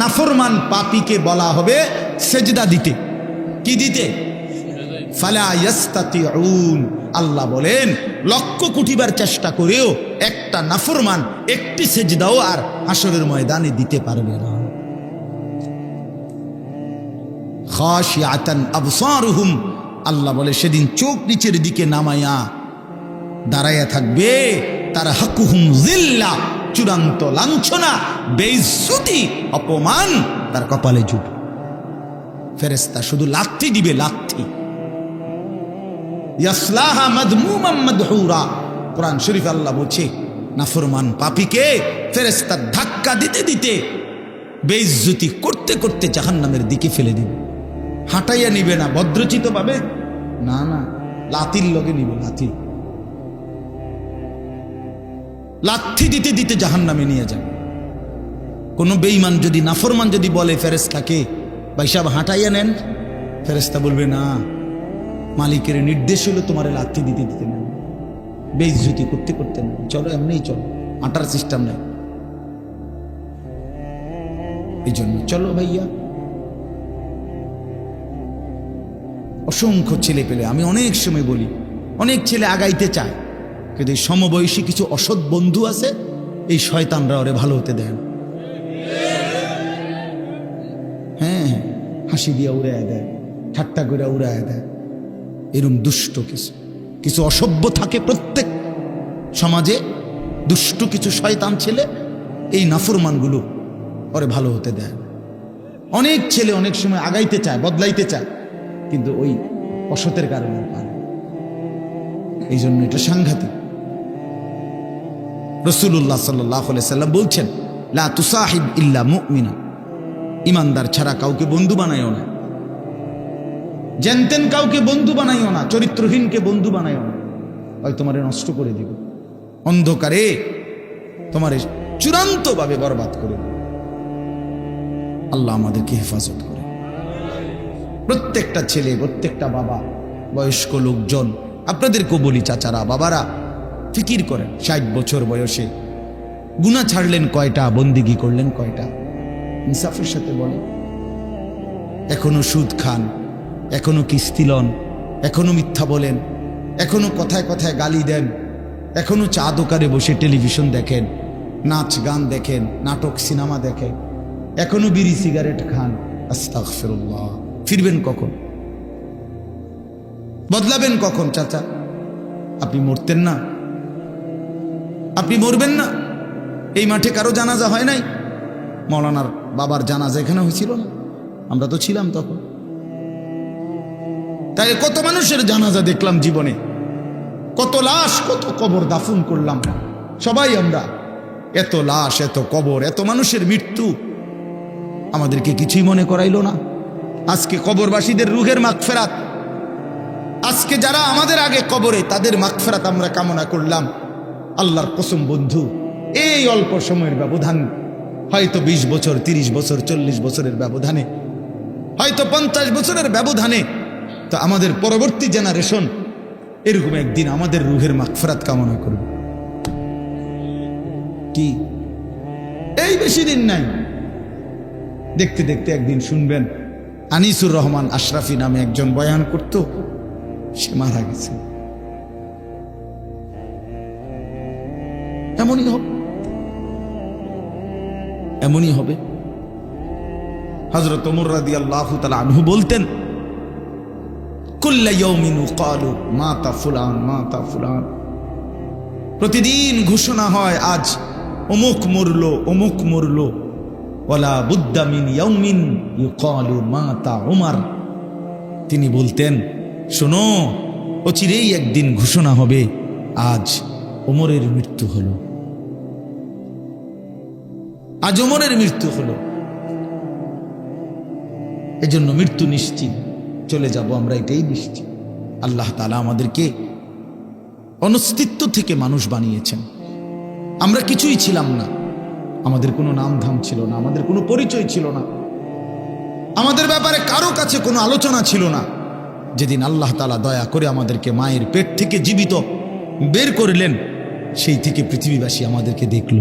নাফরমান পাপীকে বলা হবে সেজদা দিতে। কি দিতে? ফালা ইয়াস্তাতিউন। আল্লাহ বলেন লক্ষ কোটিবার চেষ্টা করেও একটা নাফরমান একটি সেজদাও আর হাসরের ময়দানে দিতে পারবে না। খাশিয়াতান আবসারুহুম, আল্লাহ বলে সেদিন চোখ নিচের দিকে নামায়া দাঁড়াইয়া থাকবে। তার হাকুহুম জিল্লা, চূড়ান্ত লাঞ্ছনা, বেইজ্জতি, অপমান তার কপালে জুটবে। ফেরেশতা শুধু লাথি দিবে, লাথি। ইয়াসলাহা মাদমুমান মাদহুরা, কোরআন শরীফ আল্লাহ বলছে নাফরমান পাপীকে ফেরেশতা ধাক্কা দিতে দিতে, বেইজ্জতি করতে করতে জাহান্নামের দিকে ফেলে দিবে। হাঁটাইয়া নিবে না, ভদ্রচিত পাবে না, না, লাথির লগে নিবে, লাথি। লাথি দিতে দিতে জাহান্নামে নিয়ে যাবে। কোন বেঈমান যদি, নাফরমান যদি বলে ফেরেশতাকে ভাই সাহেব হাঁটাইয়া নেন, ফেরেশতা বলবে না, মালিকের নির্দেশ হলো তোমার লাথি দিতে দিতে নেন, বেইজ্জতি করতে করতে নেন, চলো এমনিই চলো, হাঁটার সিস্টেম নেই। এই জন্য চলো ভাইয়া। অসংখ্য ছেলে পেলে, আমি অনেক সময় বলি, অনেক ছেলে আগাইতে চায়, কিন্তু এই সমবয়সী কিছু অসৎ বন্ধু আছে, এই শয়তানরা ওরে ভালো হতে দেয়। হ্যাঁ, হাসি দিয়া উড়াইয়া দেয়, ঠাট্টা করে উড়াইয়া দেয়। এরকম দুষ্ট কিছু কিছু অসভ্য থাকে প্রত্যেক সমাজে, দুষ্ট কিছু শয়তান ছেলে, এই নাফরমানগুলো ওরে ভালো হতে দেয়। অনেক ছেলে অনেক সময় আগাইতে চায়, বদলাইতে চায়, কিন্তু ওই অসতের কারণে পারে। এই জন্য এটা সাংঘাতিক। রাসূলুল্লাহ সাল্লাল্লাহু আলাইহি সাল্লাম বলছেন, লা তুসাহিব ইল্লা মুমিনা, ইমানদার ছাড়া কাউকে বন্ধু বানাইও না। জেনতেন কাউকে বন্ধু বানাইও না, চরিত্রহীনকে বন্ধু বানাইও না, ওই তোমারে নষ্ট করে দিব, অন্ধকারে তোমারে চূড়ান্তভাবে বরবাদ করে দিব। আল্লাহ আমাদেরকে হেফাজত করে। প্রত্যেকটা ছেলে, প্রত্যেকটা বাবা, বয়স্ক লোকজন, আপনাদেরকেও বলি, চাচারা, বাবারা, ফিকির করেন। 60 বছর বয়সে গুনাহ ছাড়লেন কয়টা, বন্দিগি করলেন কয়টা? ইনসাফের সাথে বলেন। এখনো সুদ খান, এখনো কিস্তি লন, এখনো মিথ্যা বলেন, এখনো কথায় কথায় গালি দেন, এখনো চা দোকানে বসে টেলিভিশন দেখেন, নাচ গান দেখেন, নাটক সিনেমা দেখেন, এখনো বিড়ি সিগারেট খান। আস্তাগফিরুল্লাহ। ফিরবেন কখন? বদলাবেন কখন? চাচা, আপনি মরতেন না? আপনি মরবেন না? এই মাঠে কারো জানাজা হয় নাই? মৌলানার বাবার জানাজা এখানে হয়েছিল না? আমরা তো ছিলাম তখন। তাই কত মানুষের জানাজা দেখলাম জীবনে, কত লাশ, কত কবর দাফন করলাম সবাই আমরা। এত লাশ, এত কবর, এত মানুষের মৃত্যু আমাদেরকে কিছুই মনে করাইলো না। আজকে কবরবাসীদের রুহের মাগফিরাত, আজকে যারা আমাদের আগে কবরে, তাদের মাগফিরাত আমরা কামনা করলাম। আল্লাহর কসম বন্ধু, এই অল্প সময়ের ব্যবধান, হয়তো 20 বছর, 30 বছর, 40 বছরের ব্যবধানে, হয়তো 50 বছরের ব্যবধানে, তো আমাদের পরবর্তী জেনারেশন এরকম একদিন আমাদের রুহের মাগফিরাত কামনা করবে। কি এই বেশি দিন নাই, দেখতে দেখতে একদিন শুনবেন আনিসুর রহমান আশরাফি নামে একজন বয়ান করত, সে মারা গেছে। এমনই হবে, এমনই হবে। হযরত ওমর রাদিয়াল্লাহু তাআলা আনহু বলতেন, কুল্লা ইয়াউমিন ক্বালু মাতা ফুলান, মাতা ফুলান। প্রতিদিন ঘোষণা হয় আজ অমুক মরলো, অমুক মরলো। ওয়ালা বুদ্দা মিন ইয়াউমিন ইউকালু মাতা উমর। তিনি বলতেন, শোনো, অচিরেই একদিন ঘোষণা হবে আজ ওমরের মৃত্যু হলো, আজ ওমরের মৃত্যু হলো। এজন্য মৃত্যু নিশ্চিত, চলে যাব আমরা, এটাই নিশ্চিত। আল্লাহ তাআলা আমাদেরকে অনস্তিত্ব থেকে মানুষ বানিয়েছেন। আমরা কিছুই ছিলাম না, আমাদের কোনো নাম ধাম ছিল না, আমাদের কোনো পরিচয় ছিল না, আমাদের ব্যাপারে কারো কাছে কোনো আলোচনা ছিল না। যেদিন আল্লাহ তাআলা দয়া করে আমাদেরকে মায়ের পেট থেকে জীবিত বের করলেন, সেই থেকে পৃথিবীবাসী আমাদেরকে দেখল।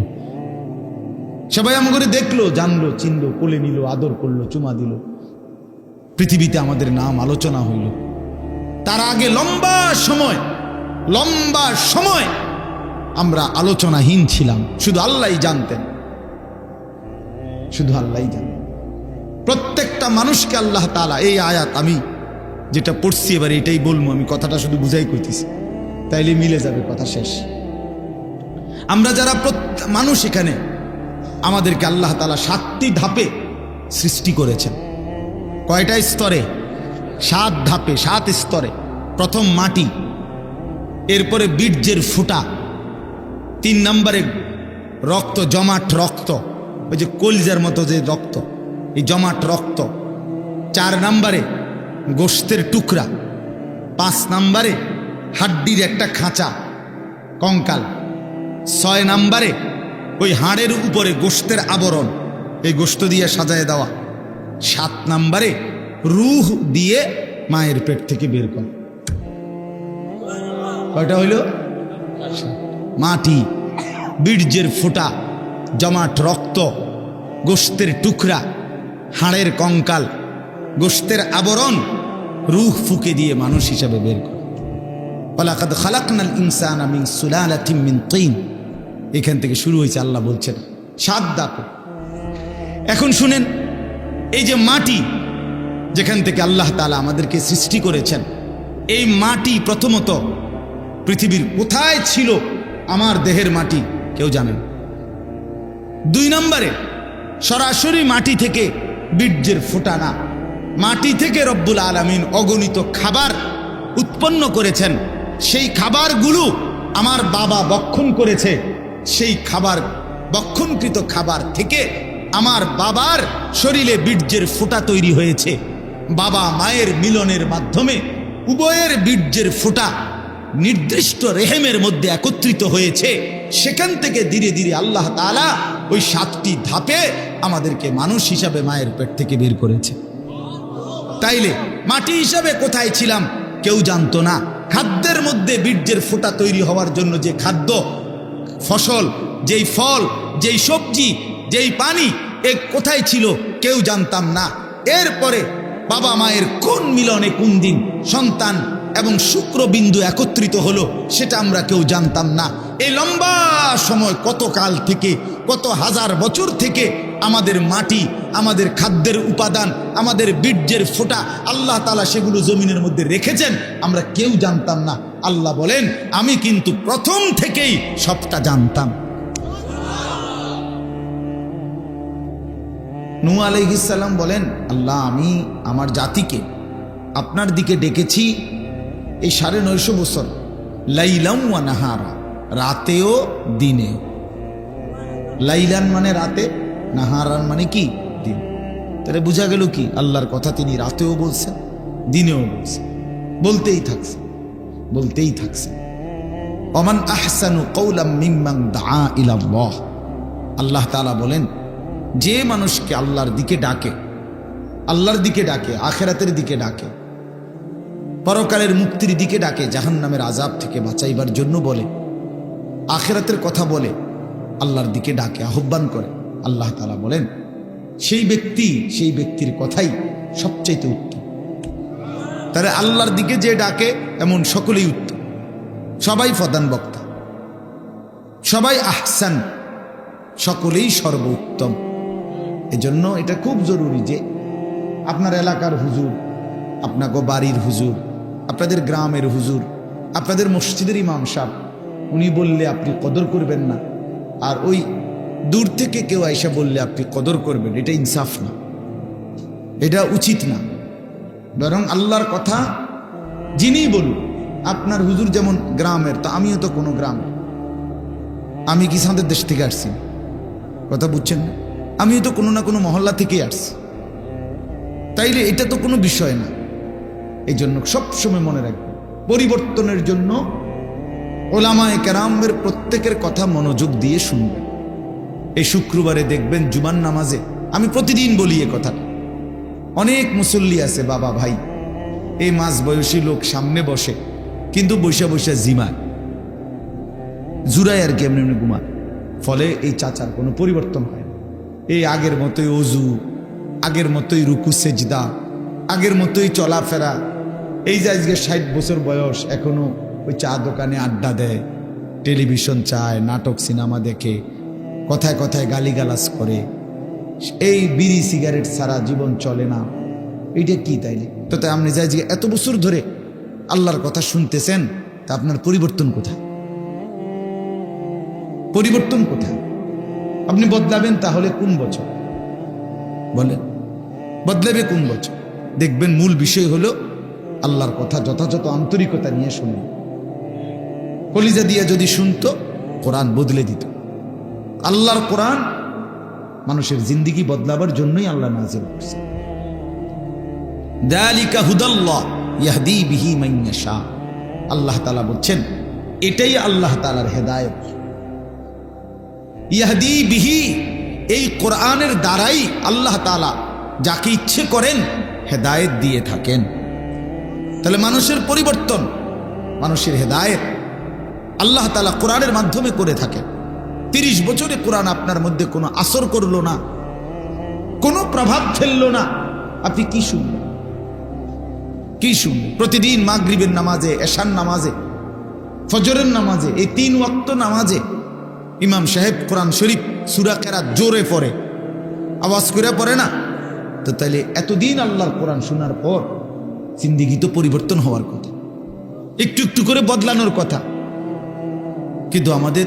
সবাই আমাকে দেখলো, জানলো, চিনলো, কোলে নিল, আদর করলো, চুমা দিল, পৃথিবীতে আমাদের নাম আলোচনা হইল। তার আগে লম্বা সময় আমরা আলোচনাহীন ছিলাম, শুধু আল্লাহই জানতেন, শুধু আল্লাহই জানতেন। প্রত্যেকটা মানুষকে আল্লাহ তাআলা, এই আয়াত আমি যেটা পড়ছি এবার এটাই বলবো, আমি কথাটা শুধু বুঝাই কইতেছি, তাইলে মিলে যাবে, কথা শেষ। আমরা যারা মানুষ এখানে, আমাদেরকে আল্লাহ তাআলা 7টি ধাপে সৃষ্টি করেছেন। কয়টা স্তরে? 7 ধাপে, 7 স্তরে। প্রথম মাটি, এরপরে বীর্যের ফুটা, 3 নম্বরে রক্ত, জমাট রক্ত, ওই যে কলিজার মতো যে রক্ত, এই জমাট রক্ত। 4 নম্বরে গোশতের টুকরা। 5 নম্বরে হাড্ডির একটা খাঁচা, কঙ্কাল। 6 নম্বরে ওই হাড়ের উপরে গোশতের আবরণ, এই গোশত দিয়ে সাজায় দেওয়া। 7 নম্বরে রূহ দিয়ে মায়ের পেট থেকে বের করা। কয়টা হইল? মাটি, বীর্যের ফোঁটা, জমাট রক্ত, গোশতের টুকরা, হাড়ের কঙ্কাল, গোশতের আবরণ, রূহ ফুকে দিয়ে মানুষ হিসাবে বের করে। ওয়ালাকাদ খালাকনাল ইনসানা মিন সুলালাতিন মিন তিন। এখান থেকে শুরু হয়েছে, আল্লাহ বলছেন 7 ধাপ। এখন শুনেন, এই যে মাটি যেখান থেকে আল্লাহ তাআলা আমাদেরকে সৃষ্টি করেছেন, এই মাটি প্রথমত পৃথিবীর কোথায় ছিল? আমার দেহের মাটি কেউ জানেন? 2 নম্বরে সরাসরি মাটি থেকে বীর্যের ফোঁটা না, মাটি থেকে রব্বুল আলামিন অগণিত খাবার উৎপন্ন করেছেন। সেই খাবারগুলো আমার বাবা ভক্ষণ করেছে, সেই খাবার, ভক্ষণকৃত খাবার থেকে আমার বাবার শরীরে বীর্যের ফোঁটা তৈরি হয়েছে। বাবা মায়ের মিলনের মাধ্যমে উভয়ের বীর্যের ফোঁটা নির্দিষ্ট রেহেমের মধ্যে একত্রিত হয়েছে। সেখান থেকে ধীরে ধীরে আল্লাহ তাআলা ওই 7টি ধাপে আমাদেরকে মানুষ হিসাবে মায়ের পেট থেকে বের করেছে। তাইলে মাটি হিসাবে কোথায় ছিলাম কেউ জানতো না। খাদ্যের মধ্যে বীর্যের ফোঁটা তৈরি হওয়ার জন্য যে খাদ্য, ফসল, যেই ফল, যেই সবজি, যেই পানি, এ কোথায় ছিল কেউ জানতাম না। এরপরে বাবা মায়ের কোন মিলনে কোন দিন সন্তান এবং শুক্রবিন্দু একত্রিত হলো সেটা আমরা কেউ জানতাম না। এই লম্বা সময়, কত কাল থেকে, কত হাজার বছর থেকে আমাদের মাটি, আমাদের খাদ্যের উপাদান, আমাদের বীর্যের ফোঁটা আল্লাহ তাআলা সেগুলো জমিনের মধ্যে রেখেছেন, আমরা কেউ জানতাম না। আল্লাহ বলেন, আমি কিন্তু প্রথম থেকেই সবটা জানতাম। নূহ আলাইহিস সালাম বলেন, আল্লাহ, আমি আমার জাতিকে আপনার দিকে ডেকেছি এই 950 বছর, লাইলাম ওয়া নাহারা, রাতেও দিনে। লাইলান মানে রাতে, নাহারান মানে কি? দিন। তাহলে বোঝা গেল কি, আল্লাহর কথা তিনি রাতেও বলছেন, দিনেও বলছেন, বলতেই থাকছেন, বলতেই থাকছেন। ওমান আহসানু কওলাম মিম্মান দাআ ইলাল্লাহ। আল্লাহ তাআলা বলেন, যে মানুষকে আল্লাহর দিকে ডাকে, আল্লাহর দিকে ডাকে, আখিরাতের দিকে ডাকে, পরকালের মুক্তির দিকে ডাকে, জাহান্নামের আযাব থেকে বাঁচাইবার জন্য বলে, আখিরাতের কথা বলে, আল্লাহর দিকে ডাকে, আহ্বান করে, আল্লাহ তাআলা বলেন সেই ব্যক্তির কথাই সবচাইতে উত্তম। তাহলে আল্লাহর দিকে যে ডাকে এমন সকলেই উত্তম, সবাই প্রধান বক্তা, সবাই আহসান, সকলেই সর্বোত্তম। এজন্য এটা খুব জরুরি যে আপনার এলাকার হুজুর, আপনাকে বাড়ির হুজুর, আপনাদের গ্রামের হুজুর, আপনাদের মসজিদের ইমাম সাহেব, উনি বললে আপনি কদর করবেন না, আর ওই দূর থেকে কেউ আইসা বললে আপনি কদর করবেন, এটা ইনসাফ না, এটা উচিত না। বরং আল্লাহর কথা যিনি বলুন, আপনার হুজুর যেমন গ্রামের, তো আমিও তো কোনো গ্রামের, আমি কি সাদের দেশ থেকে আসছি? কথা বুঝছেন না? আমিও তো কোনো না কোনো মহল্লা থেকেই আসছি। তাইলে এটা তো কোনো বিষয় না। এই জন্য সবসময় মনে রাখবেন, পরিবর্তনের জন্য ওলামায়ে কেরামের প্রত্যেকের কথা মনোযোগ দিয়ে শুনবেন। এই শুক্রবারে দেখবেন জুমার নামাজে, আমি প্রতিদিন বলি এ কথা, অনেক মুসল্লি আছে বাবা ভাই, এই মাঝ বয়সী লোক সামনে বসে, কিন্তু বৈশা বৈশা জিমায়, জুড়ায় আর কি, এমনি এমনি ঘুমায়, ফলে এই চাচার কোনো পরিবর্তন হয় না। এই আগের মতোই অজু, আগের মতোই রুকু সেজদা, আগের মতোই চলাফেরা। এই যে আজকে 60 বছর বয়স এখনো ওই চা দোকানে আড্ডা দেয়, টেলিভিশন চায়, নাটক সিনেমা দেখে, কথায় কথায় গালিগালাজ করে, এই বিড়ি সিগারেট ছাড়া জীবন চলে না। এইটা কি তাইলে? তো তাই আপনি যাই যে এত বছর ধরে আল্লাহর কথা শুনতেছেন, তা আপনার পরিবর্তন কোথায়? পরিবর্তন কোথায়? আপনি বদলাবেন তাহলে কোন বছর বলেন? বদলাবে কোন বছর? দেখবেন মূল বিষয় হলো আল্লাহর কথা যথাযথ আন্তরিকতা নিয়ে শুনুন। কলিজা দিয়ে যদি শুনতো, কোরআন বদলে দিত। আল্লাহর কোরআন মানুষের জিন্দেগি বদলাবার জন্যই আল্লাহ নাজিল করছে। যালিকা হুদাল্লাহ ইয়াহদি বিহি মান ইয়াশা। আল্লাহ তাআলা বলছেন এটাই আল্লাহ তাআলার হেদায়েত। ইয়াহদি বিহি, এই কোরআনের দ্বারাই আল্লাহ তাআলা যাকে ইচ্ছে করেন হেদায়েত দিয়ে থাকেন। তাহলে মানুষের পরিবর্তন, মানুষের হেদায়েত আল্লাহ তাআলা কোরআনের মাধ্যমে করে থাকেন। 30 বছরে কোরআন আপনার মধ্যে কোনো আসর করলো না, কোনো প্রভাব ফেললো না, আপনি কি শুনবেন? কি শুনবেন? প্রতিদিন মাগরিবের নামাজে, এশার নামাজে, ফজরের নামাজে, এই 3 ওয়াক্ত নামাজে ইমাম সাহেব কোরআন শরীফ সূরা কেরাত জোরে পড়ে, আওয়াজ করে পড়ে না? তো তাইলে এতদিন আল্লাহর কোরআন শোনার পর জিন্দেগি তো পরিবর্তন হওয়ার কথা, একটু একটু করে বদলানোর কথা। কিন্তু আমাদের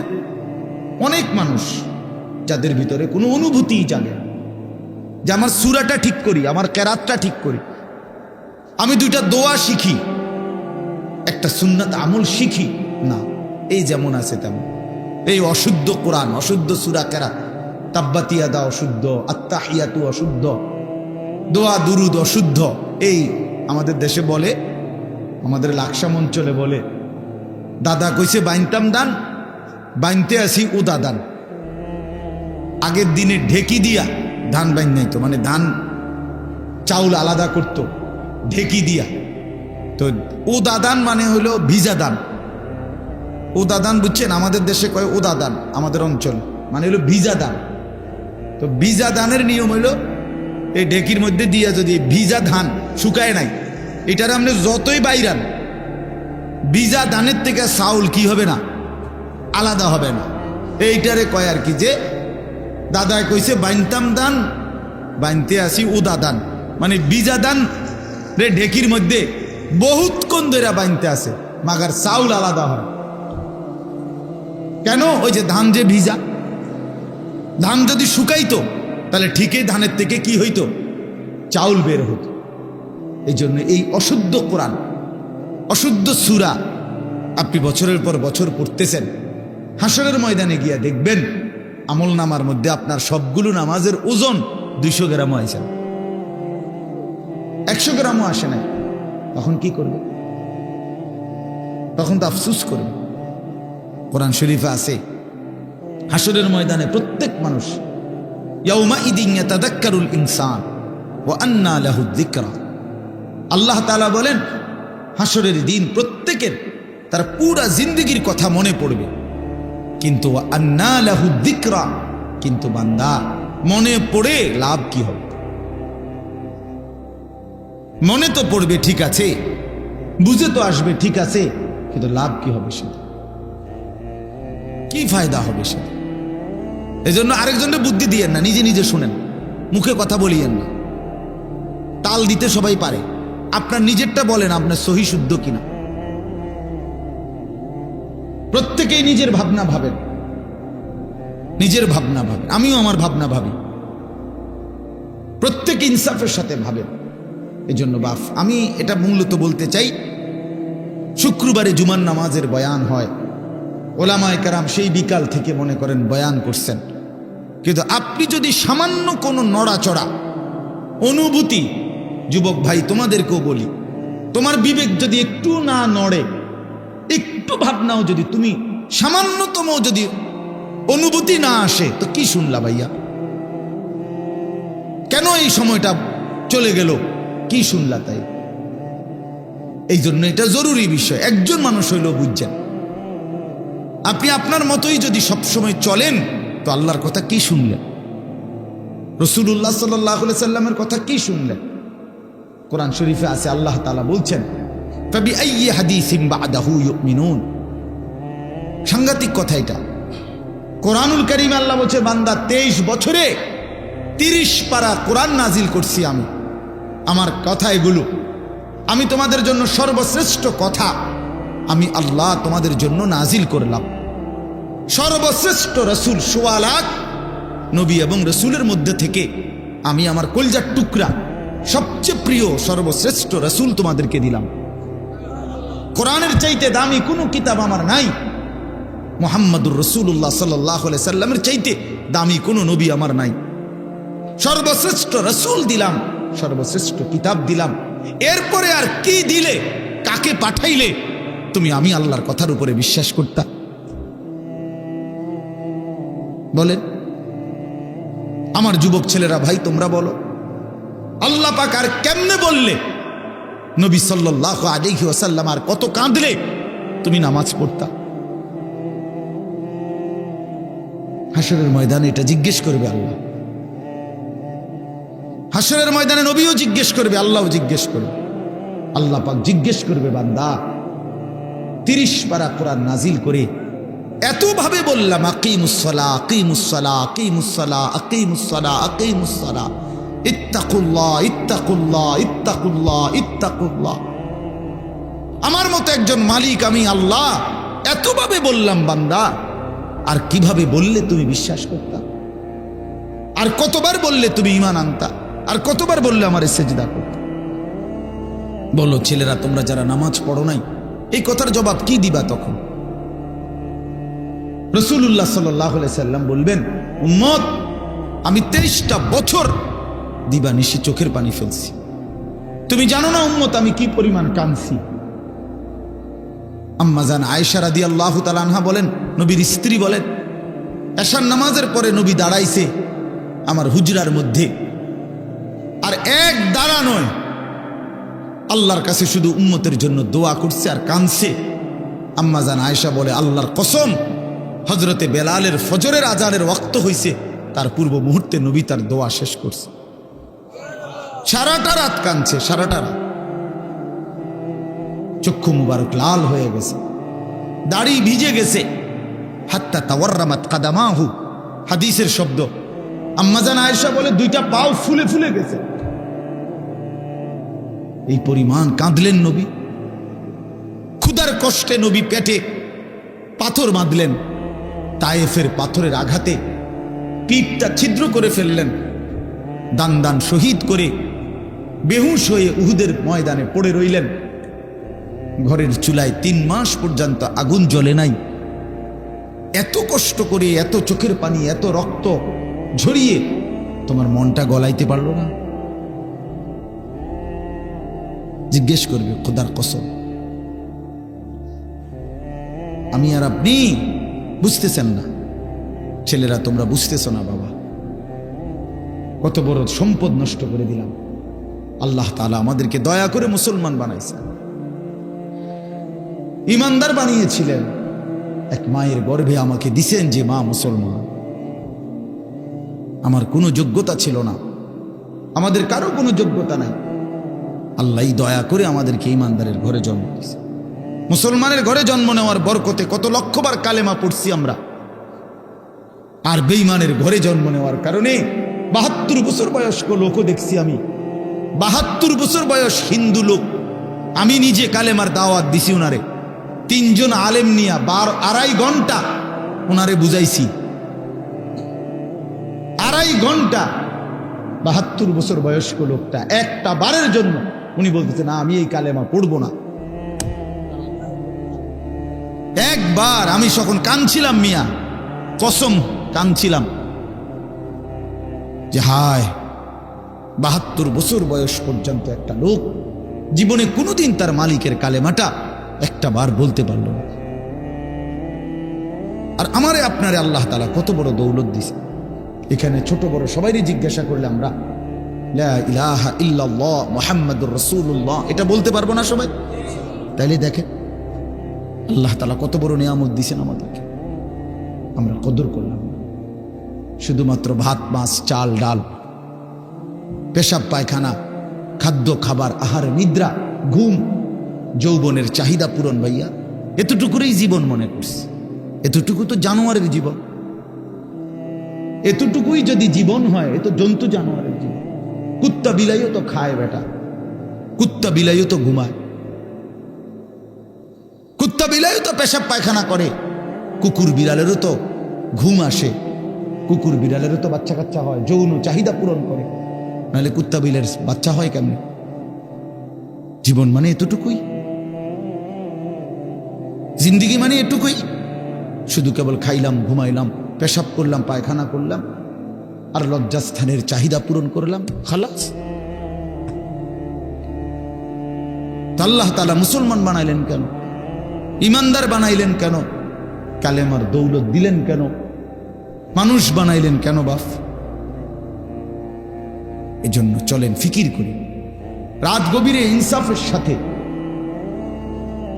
অনেক মানুষ যাদের ভিতরে কোনো অনুভূতিই জানে না যে আমার সূরাটা ঠিক করি, আমার কেরাতটা ঠিক করি, আমি 2টা দোয়া শিখি, একটা সুন্নাত আমল শিখি না। এই যেমন আছে তেমন, এই অশুদ্ধ কোরআন, অশুদ্ধ সূরা কেরাত, তাব্বাত ইয়াদা অশুদ্ধ, আত্তাহিয়াতু অশুদ্ধ, দোয়া দুরুদ অশুদ্ধ। এই আমাদের দেশে বলে, আমাদের লাকসাম অঞ্চলে বলে, দাদা কইছে বাইনতাম দান, বাইনতে আসি উদা দান। আগের দিনে ঢেকি দিয়া ধান বাইন নাই তো, মানে ধান চাউল আলাদা করতো ঢেকি দিয়া। তো উদা দান মানে হলো ভিজা দান। উদা দান বুঝছেন? আমাদের দেশে কয় উদা দান, আমাদের অঞ্চল মানে হলো ভিজা দান। তো ভিজা দানের নিয়ম হলো এই ঢেকির মধ্যে দিয়া যদি ভিজা ধান শুকায় নাই, এটার আপনি যতই বাইরান, ভিজা ধানের থেকে চাউল কি হবে না, আলাদা হবে না। এইটারে কয় আর কি যে দাদায় কইছে বাইনতাম দান, বাইনতে আসি উদা দান, মানে ভিজা দান রে ঢেকির মধ্যে বহুতক্ষণ ধরে বাইনতে আসে, মাগার চাউল আলাদা হয়। কেন? ওই যে ধান যে ভিজা, ধান যদি শুকাইতো তাহলে ঠিকই ধানের থেকে কি হইতো, চাউল বের হতো। এই জন্য এই অশুদ্ধ কোরআন, অশুদ্ধ সূরা আপনি বছরের পর বছর পড়তেছেন, হাসরের ময়দানে গিয়া দেখবেন আমল নামার মধ্যে আপনার সবগুলো নামাজের ওজন 200 গ্রামও আইছে না, 100 গ্রামও আসে নাই। তখন কি করবে? তখন তো আফসুস করবে। কোরআন শরীফে আছে হাসরের ময়দানে প্রত্যেক মানুষ ইয়াউমাইদিন ইয়াতাযাক্কারুল ইনসান ওয়া আন্না লাহু যিকরা। আল্লাহ তাআলা বলেন হাসরের দিন প্রত্যেকের তার পুরা জিন্দেগীর কথা মনে পড়বে, কিন্তু ওয়া আন্না লাহু যিকরা, কিন্তু বান্দা মনে পড়ে লাভ কি হবে? মনে তো পড়বে ঠিক আছে, বুঝে তো আসবে ঠিক আছে, কিন্তু লাভ কি হবে? সেটা কি ফায়দা হবে? সেটা এজন্য আরেকজনের বুদ্ধি দিয়েন না, নিজে নিজে শুনেন, মুখে কথা বলিয়েন না। তাল দিতে সবাই পারে, আপনার নিজেরটা বলেন আপনার সহি শুদ্ধ কিনা। প্রত্যেকেই নিজের ভাবনা ভাবেন, নিজের ভাবনা ভাবেন, আমিও আমার ভাবনা ভাবি, প্রত্যেকে ইনসাফের সাথে ভাবেন। এই জন্য বাপ আমি এটা মূলত বলতে চাই, শুক্রবারে জুমার নামাজের বয়ান হয়, ওলামায়ে কেরাম সেই বিকাল থেকে মনে করেন বয়ান করছেন, কিন্তু আপনি যদি সামান্য কোনো নড়াচড়া অনুভূতি, যুবক ভাই তোমাদেরকেও বলি, তোমার বিবেক যদি একটু না নড়ে, একটু ভাবনাও যদি তুমি সামান্যতম যদি অনুভূতি না আসে, তো কি শুনলা ভাইয়া? কেন এই সময়টা চলে গেল? কি শুনলা? তাই এই জন্য এটা জরুরি বিষয়, একজন মানুষ হইলেও বুঝছেন। আপনি আপনার মতোই যদি সবসময় চলেন, তো আল্লাহর কথা কি শুনলেন? রাসূলুল্লাহ সাল্লাল্লাহু আলাইহি সাল্লামের কথা কি শুনলেন? কোরআন শরীফে আছে, আল্লাহ তাআলা বলছেন ফাবিআইয়ি হাদিসিন বা'দাহু ইউমিনুন। সাংঘাতিক কথা এটা। কোরআনুল কারীমে আল্লাহ বলছে, বান্দা 23 বছরে 30 পারা কোরআন নাজিল করছি আমি। আমার কথা এগুলো, আমি তোমাদের জন্য সর্বশ্রেষ্ঠ কথা আমি আল্লাহ তোমাদের জন্য নাজিল করলাম। সর্বশ্রেষ্ঠ রাসূল, ১৬ লাখ নবী এবং রাসূলের মধ্যে থেকে আমি আমার কলিজার টুকরা সবচেয়ে প্রিয় সর্বশ্রেষ্ঠ রাসূল তোমাদেরকে দিলাম। কোরআনের চাইতে দামি কোনো কিতাব আমার নাই। মুহাম্মাদুর রাসূলুল্লাহ সাল্লাল্লাহু আলাইহি সাল্লামের চাইতে দামি কোনো নবী আমার নাই। সর্বশ্রেষ্ঠ রাসূল দিলাম, সর্বশ্রেষ্ঠ কিতাব দিলাম। এরপরে আর কি দিলে, কাকে পাঠাইলে তুমি আমি আল্লাহর কথার উপরে বিশ্বাস করতা? বলেন আমার যুবক ছেলেরা, ভাই তোমরা বলো, আল্লাহ পাক আর কেমনে বললে নবী সাল্লাল্লাহু আলাইহি ওয়াসাল্লাম আর কত কাঁদলে তুমি নামাজ পড়তা? হাশরের ময়দানে এটা জিজ্ঞেস করবে আল্লাহ। হাশরের ময়দানে নবীও জিজ্ঞেস করবে, আল্লাহও জিজ্ঞেস করবে। আল্লাহ পাক জিজ্ঞেস করবে, বান্দা 30 পারা কোরআন নাজিল করে এতভাবে বললাম, আকিমুস-সালাহ আকিমুস-সালাহ আকিমুস-সালাহ আকিমুস-সালাহ আকিমুস-সালাহ ইত্তাকুল্লাহ ইত্তাকুল্লাহ ইত্তাকুল্লাহ ইত্তাকুল্লাহ। আমার মতো একজন মালিক আমি আল্লাহ এতভাবে বললাম বান্দা, আর কিভাবে বললে তুমি বিশ্বাস করতা? আর কতবার বললে তুমি ঈমান আনতা? আর কতবার বললে আমারে সিজদা করতা? বলো ছেলেরা, তোমরা যারা নামাজ পড়ো নাই, এই কথার জবাব কি দিবা তখন? রাসূলুল্লাহ সাল্লাল্লাহু আলাইহি সাল্লাম বলবেন, উম্মত আমি 23টা বছর দিবানিশি চোখের পানি ফেলছি। তুমি জানো না উম্মত আমি কি পরিমাণ কাঁদছি। আম্মা জান আয়েশা রাদিয়াল্লাহু তাআলা আনহা বলেন, নবীর স্ত্রী বলেন, এশার নামাজের পরে নবী দাঁড়াইছে আমার হুজরার মধ্যে, আর এক দাঁড়া নয়, আল্লাহর কাছে শুধু উম্মতের জন্য দোয়া করছে আর কাঁদছে। আম্মা জান আয়েশা বলে, আল্লাহর কসম, হযরতে বেলালের ফজরের আজানের ওয়াক্ত হইছে, তার পূর্ব মুহূর্তে নবী তার দোয়া শেষ করছে। সারাটা রাত কাঁদছে, সারাটা রাত। চক্ষু মুবারক লাল হয়ে গেছে, দাড়ি ভিজে গেছে, হাত্তা তাওয়াররামাত কাদামাহু, হাদিসের শব্দ। আম্মা জান আয়েশা বলে, 2টা পাও ফুলে ফুলে গেছে। এই পরিমাণ কাঁদলেন নবী। ক্ষুধার কষ্টে নবী পেটে পাথর বাঁধলেন, তায়েফের পাথরের আঘাতে পিঠটা ছিদ্র করে ফেললেন, দান দান শহীদ করে বেহুশ হয়ে উহুদের ময়দানে পড়ে রইলেন। ঘরের চুলায় 3 মাস পর্যন্ত আগুন জ্বলে নাই। এত কষ্ট করে, এত চোখের পানি, এত রক্ত ঝরিয়ে তোমার মনটা গলাইতে পারলো না? জিজ্ঞেস করবে, খোদার কসম। আমি আর আপনি বুঝতেছেন না, ছেলেরা তোমরা বুঝতেছ না বাবা, কত বড় সম্পদ নষ্ট করে দিলাম। আল্লাহ তাআলা আমাদেরকে দয়া করে মুসলমান বানাইছেন, ইমানদার বানিয়েছিলেন। এক মায়ের গর্ভে আমাকে দিছেন যে মা মুসলমান। আমার কোনো যোগ্যতা ছিল না, আমাদের কারো কোনো যোগ্যতা নাই। আল্লাহই দয়া করে আমাদেরকে ইমানদারের ঘরে জন্ম দিয়েছে। মুসলমানের ঘরে জন্ম নেওয়ার বরকতে কত লক্ষবার কালেমা পড়ছি আমরা, আর বেঈমানের ঘরে জন্ম নেওয়ার কারণে 72 বছর বয়স্ক লোকও দেখছি আমি। 72 বছর বয়স হিন্দু লোক, আমি নিজে কালেমার দাওয়াত দিছি উনারে। 3 জন আলেম নিয়া 2.5 ঘন্টা উনারে বুঝাইছি। 2.5 ঘন্টা 72 বছর বয়স্ক লোকটা একটা বারের জন্য উনি বলতেছে না আমি এই কালেমা পড়বো না। একবার আমি যখন কাঁদছিলাম মিয়া, কসম কাঁদছিলাম যে হায় 72 বছর বয়স পর্যন্ত একটা লোক জীবনে কোনোদিন তার মালিকের কালেমাটা একটা বার বলতে পারল না। আর আমারে আপনারে আল্লাহ তাআলা কত বড় দৌলত দিছে। এখানে ছোট বড় সবাইরই জিজ্ঞাসা করলে আমরা লা ইলাহা ইল্লাল্লাহ মুহাম্মাদুর রাসূলুল্লাহ এটা বলতে পারবো না সবাই? তাইলে দেখেন আল্লাহ তাআলা কত বড় নিয়ামত দিয়েছেন আমাদেরকে, আমরা কদর করলাম না। শুধুমাত্র ভাত মাছ চাল ডাল পেশাব পায়খানা, খাদ্য খাবার, আহার নিদ্রা, ঘুম, যৌবনের চাহিদা পূরণ। ভাইয়া এতটুকুরই জীবন মনে করছে। এতটুকু তো জানোয়ারের জীবন। এতটুকুই যদি জীবন হয়, এ তো জন্তু জানোয়ারের জীবন। কুত্তা বিলাইও তো খায় বেটা, কুত্তা বিলাইও তো ঘুমায়, কুত্তা বিলাইও তো পেশাব পায়খানা করে, কুকুর বিড়ালেরও তো ঘুম আসে, কুকুর বিড়ালেরও তো বাচ্চা কাচ্চা হয়, যৌন চাহিদা পূরণ করে, নাহলে কুত্তা বিলের বাচ্চা হয় কেমনে? জীবন মানে এতটুকুই, জিন্দিগি মানে এটুকুই। শুধু কেবল খাইলাম, ঘুমাইলাম, পেশাব করলাম, পায়খানা করলাম, আর লজ্জাস্থানের চাহিদা পূরণ করলাম, খালাস। আল্লাহ তাআলা মুসলমান বানাইলেন কেন? ইমানদার বানাইলেন কেন? কালেমার দৌলত দিলেন কেন? মানুষ বানাইলেন কেন বাপ? এজন্য চলেন ফিকির করি। রাত গভীরে ইনসাফের সাথে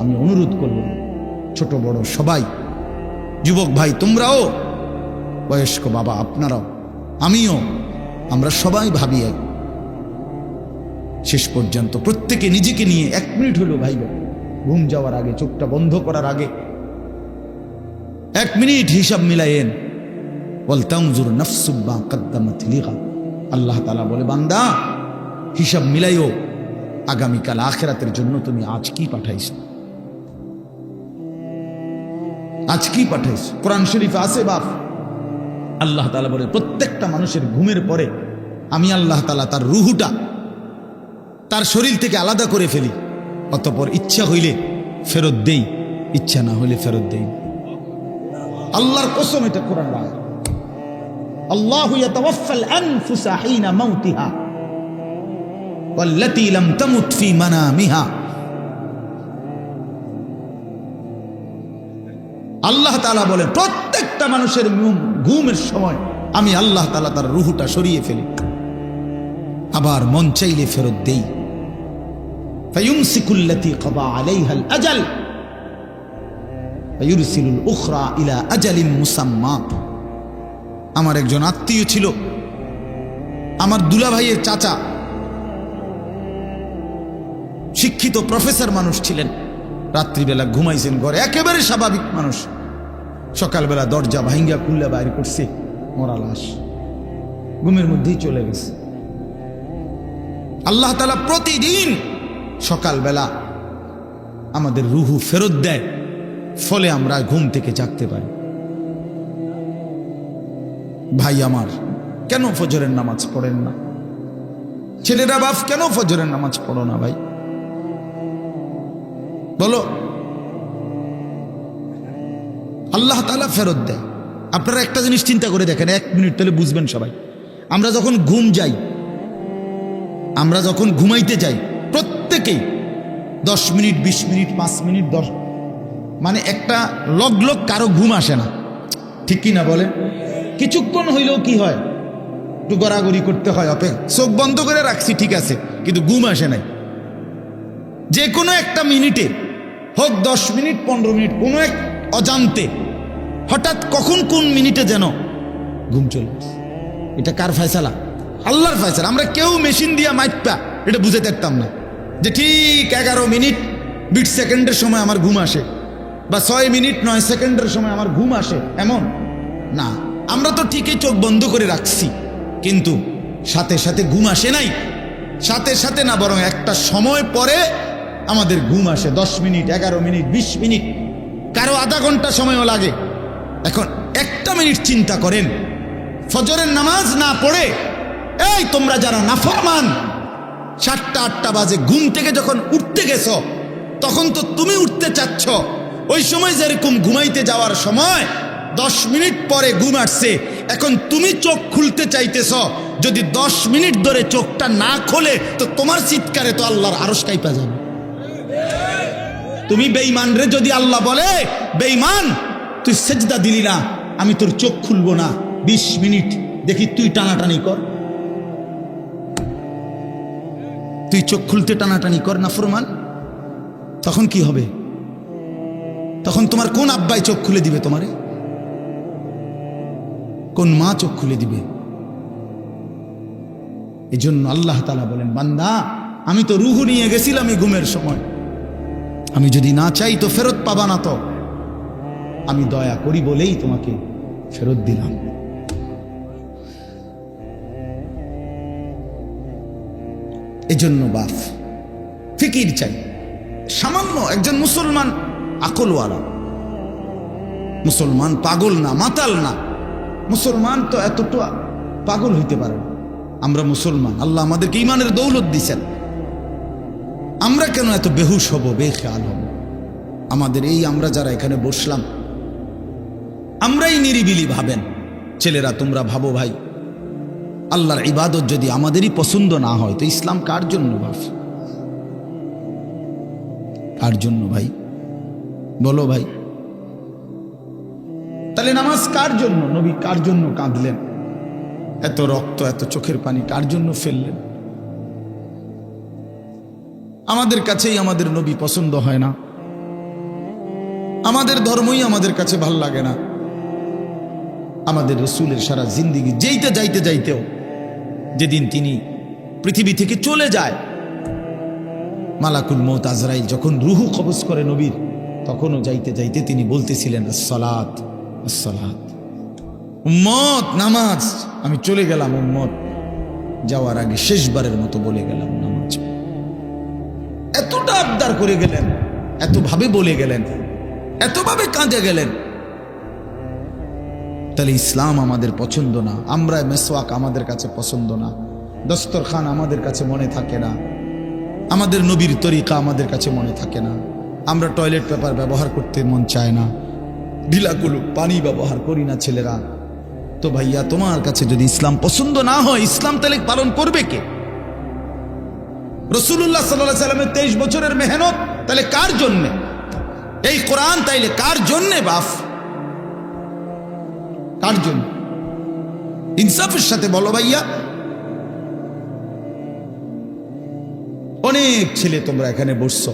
আমি অনুরোধ করব, ছোট বড় সবাই, যুবক ভাই তোমরাও, বয়স্ক বাবা আপনারাও, আমিও, আমরা সবাই ভাবি এক শেষ পর্যন্ত প্রত্যেকে নিজেকে নিয়ে 1 মিনিট হলো ভাইবা, ঘুম যাওয়ার আগে, চোখটা বন্ধ করার আগে 1 মিনিট হিসাব মিলাইয়েন। ওয়াল তানজুর নাফসুম মা কদ্দামাত লিগাদ। আল্লাহ তাআলা বলে, বান্দা হিসাব মিলাইও, আগামীকাল আখিরাতের জন্য তুমি আজ কি পাঠাইছো, আজ কি পাঠাইছো। কোরআন শরীফে আছে বাপ, আল্লাহ তাআলা বলে প্রত্যেকটা মানুষের ঘুমের পরে আমি আল্লাহ তাআলা তার রুহুটা তার শরীর থেকে আলাদা করে ফেলি, অতঃপর ইচ্ছা হইলে ফেরত দেই, ইচ্ছা না হইলে ফেরত দেই। আল্লাহর কসম, এটা কোরআন আয়াত। আল্লাহু ইয়াতাওয়াফাল আনফুসা হিনা মাউতিহা ওয়াল্লাতী লাম তামুত ফি মানামিহা। আল্লাহ তাআলা বলে প্রত্যেকটা মানুষের ঘুমের সময় আমি আল্লাহ তাআলা তার রুহটা সরিয়ে ফেলি, আবার মন চাইলে ফেরত দেই। ফায়ুমসিকুল্লাতী কাদা আলাইহাল আজাল ফায়ুরসিলুল উখরা ইলা আজালিন মুসাম্মা। আমার একজন আত্মীয় ছিল, আমার দুলা ভাইয়ের চাচা, শিক্ষিত প্রফেসর মানুষ ছিলেন। রাত্রিবেলা ঘুমাইছেন ঘরে, একেবারে স্বাভাবিক মানুষ। সকালবেলা দরজা ভাঙ্গা খুললে বাইরে করছে মরা লাশ, ঘুমের মধ্যেই চলে গেছে। আল্লাহ তাআলা প্রতিদিন সকালবেলা আমাদের রুহু ফেরত দেয়, ফলে আমরা ঘুম থেকে জাগতে পারি। ভাই আমার, কেন ফজরের নামাজ পড়েন না? ছেলেরা বাপ, কেন ফজরের নামাজ পড়ো না ভাই? বলো। আল্লাহ তাআলা ফেরত দেয়। আপনারা একটা জিনিস চিন্তা করে দেখেন, 1 মিনিট তাহলে বুঝবেন সবাই। আমরা যখন ঘুম যাই, আমরা যখন ঘুমাইতে যাই, প্রত্যেকেই 10 মিনিট, 20 মিনিট, 5 মিনিট, 10, মানে একটা লগ কারো ঘুম আসে না, ঠিক কি না বলেন? কিছুক্ষণ হইলেও কি হয়, একটু গড়াগড়ি করতে হয়, চোখ বন্ধ করে রাখছি ঠিক আছে, কিন্তু ঘুম আসে নাই। যে কোনো একটা মিনিটে হোক, 10 মিনিট, 15 মিনিট, কোনো এক অজান্তে হঠাৎ কখন কোন মিনিটে যেন ঘুম চলে আসে। এটা কার ফয়সালা? আল্লাহর ফয়সালা। আমরা কেউ মেশিন দিয়া মাইপা এটা বুঝে থাকতাম না যে ঠিক 11 মিনিট 20 সেকেন্ডের সময় আমার ঘুম আসে, বা 6 মিনিট 9 সেকেন্ডের সময় আমার ঘুম আসে, এমন না। আমরা তো ঠিকই চোখ বন্ধ করে রাখছি, কিন্তু সাথে সাথে ঘুম আসে নাই। সাথে সাথে না, বরং একটা সময় পরে আমাদের ঘুম আসে। 10 মিনিট, 11 মিনিট, 20 মিনিট, কারো আধা ঘন্টা সময়ও লাগে। এখন 1 মিনিট চিন্তা করেন, ফজরের নামাজ না পড়ে, এই তোমরা যারা নাফরমান, 7টা 8টা বাজে ঘুম থেকে যখন উঠতে গেছো, তখন তো তুমি উঠতে চাচ্ছ, ওই সময় যেরকম ঘুমাইতে যাওয়ার সময় 10 মিনিট পরে ঘুম আসছে, এখন তুমি চোখ খুলতে চাইতেছ। যদি 10 মিনিট ধরে চোখটা না খোলে, তো তোমার চিৎকারে তো আল্লাহর আরশ কাঁপা যাবে। তুমি বেঈমান রে যদি আল্লাহ বলে, বেঈমান তুই সেজদা দিলি না, আমি তোর চোখ খুলবো না 20 মিনিট, দেখি তুই টানাটানি কর, তুই চোখ খুলতে টানাটানি কর না ফরমান, তখন কি হবে? তখন তোমার কোন আব্বাই চোখ খুলে দিবে তোমারে? কোন মা চোখ খুলে দিবে? এজন্য আল্লাহ তাআলা বলেন, বান্দা আমি তো রুহ নিয়ে গেছিলাম এই ঘুমের সময়, আমি যদি না চাই তো ফেরত পাবা না, তো আমি দয়া করি বলেই তোমাকে ফেরত দিলাম। এজন্য বাপ ফিকির চাই। সামান্য একজন মুসলমান আকলওয়ালা মুসলমান, পাগল না, মাতাল না। মুসলমান তো এতটা পাগল হইতে পারে না। আমরা মুসলমান, আল্লাহ আমাদেরকে ইমানের দৌলত দিছেন, আমরা কেন এত বেহুশ হব, বেখেয়াল হব? আমাদের এই আমরা যারা এখানে বসলাম, আমরাই নিরিবিলি ভাবেন। ছেলেরা তোমরা ভাবো ভাই, আল্লাহর ইবাদত যদি আমাদেরই পছন্দ না হয় তো ইসলাম কার জন্য? ভাব কার জন্য ভাই, বলো ভাই। তাহলে নামাজ কার জন্য? নবী কার জন্য কাঁদলেন? এত রক্ত, এত চোখের পানি কার জন্য ফেললেন? আমাদের কাছেই আমাদের নবী পছন্দ হয় না, আমাদের ধর্মই আমাদের কাছে ভাল লাগে না। আমাদের রসুলের সারা জিন্দিগি যেইতে যাইতে যাইতেও, যেদিন তিনি পৃথিবী থেকে চলে যায়, মালাকুল মউত আজরাইল যখন রুহু কবজ করে নবীর, তখনও যাইতে যাইতে তিনি বলতেছিলেন, আসসালাত আসসালাত, উম্মত নামাজ। আমি চলে গেলাম উম্মত, যাওয়ার আগে শেষবারের মতো বলে গেলাম নামাজ। এতটা আবদার করে গেলেন, এতভাবে বলে গেলেন, এতভাবে কাঁদে গেলেন। তাহলে ইসলাম আমাদের পছন্দ না, আমরা মেসওয়াক আমাদের কাছে পছন্দ না, দস্তরখান আমাদের কাছে মনে থাকে না, আমাদের নবীর তরিকা আমাদের কাছে মনে থাকে না, আমরা টয়লেট পেপার ব্যবহার করতে মন চায় না, ঢিলাগুলো পানি ব্যবহার করি না ছেলেরা। তো ভাইয়া, তোমার কাছে যদি ইসলাম পছন্দ না হয়, ইসলাম তাহলে পালন করবে কে? রাসূলুল্লাহ সাল্লাল্লাহু আলাইহি ওয়াসাল্লামের 23 বছরের মেহনত তাহলে কার জন্য? এই কোরআন তাইলে কার জন্য বাপ? কার জন্য? ইনসাফের সাথে বলো ভাইয়া। অনেক ছেলে তোমরা এখানে বসছো,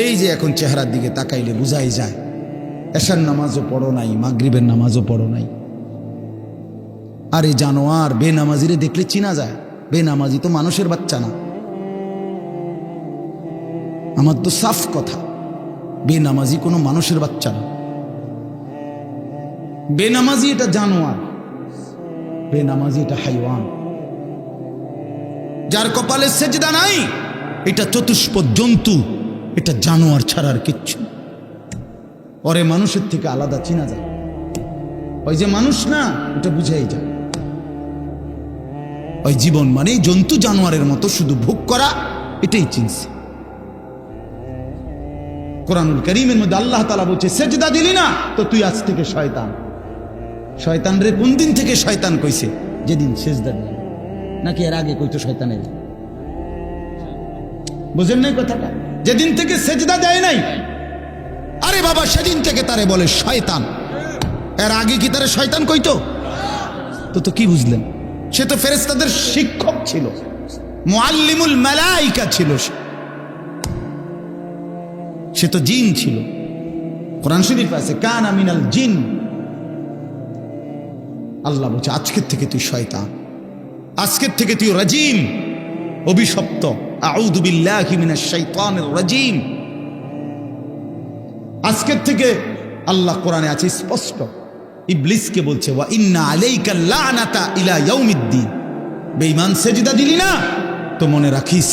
এই যে এখন চেহারার দিকে তাকাইলে বুঝাই যায় এশার নামাজও পড়ো নাই, মাগরিবের নামাজও পড়ো নাই। আরে জানোয়ার, বেনামাজিরে দেখলে চিনা যায়। বেনামাজি তো মানুষের বাচ্চা না। আমার তো সাফ কথা, বেনামাজি কোনো মানুষের বাচ্চা না। বেনামাজি এটা জানোয়ার, বেনামাজি এটা হাইওয়ান। যার কপালে সেজদা নাই এটা চতুষ্পদ জন্তু, এটা জানোয়ার ছাড়ার কিচ্ছু। ওরে মানুষের থেকে আলাদা চিনা যায়। ওই যে মানুষ না, এটা বুঝাই যায়। ওই জীবন মানে জন্তু জানোয়ারের মতো শুধু ভোগ করা, এটাই চিনছে। কোরআনুল কারীমের মধ্যে আল্লাহ তাআলা বলছে, সেজদা দিলি না তো তুই আজ থেকে শয়তান। শয়তান রে কোন দিন থেকে শয়তান কইছে? যেদিন সেজদা দিল। নাকি এর আগে কইতো শয়তানের? বুঝেন নাই কথাটা? যেদিন থেকে সেজদা দেয় নাই, আরে বাবা সেদিন থেকে তারে বলে শয়তান। এর আগে কি তারে শয়তান কইতো? তো কি বুঝলেন? সে তো ফেরেশতাদের শিক্ষক ছিল, মুআল্লিমুল মালাইকা ছিল, সে তো জিন ছিল। কোরআন শরীফ আছে কানা মিনাল জিন। আল্লাহ বলছে আজকের থেকে তুই শয়তান, আজকের থেকে তুই রাজিম, অভিশপ্ত। আউযু বিল্লাহি মিনাশ শাইতানির রাজিম। আজকের থেকে আল্লাহ কোরআনে আছে স্পষ্ট, ইবলিসকে বলছে ওয়া ইন্না আলাইকা লানাতা ইলা ইয়াউমিদ্দিন। বেঈমান, সেজদা দিলি না তো মনে রাখিস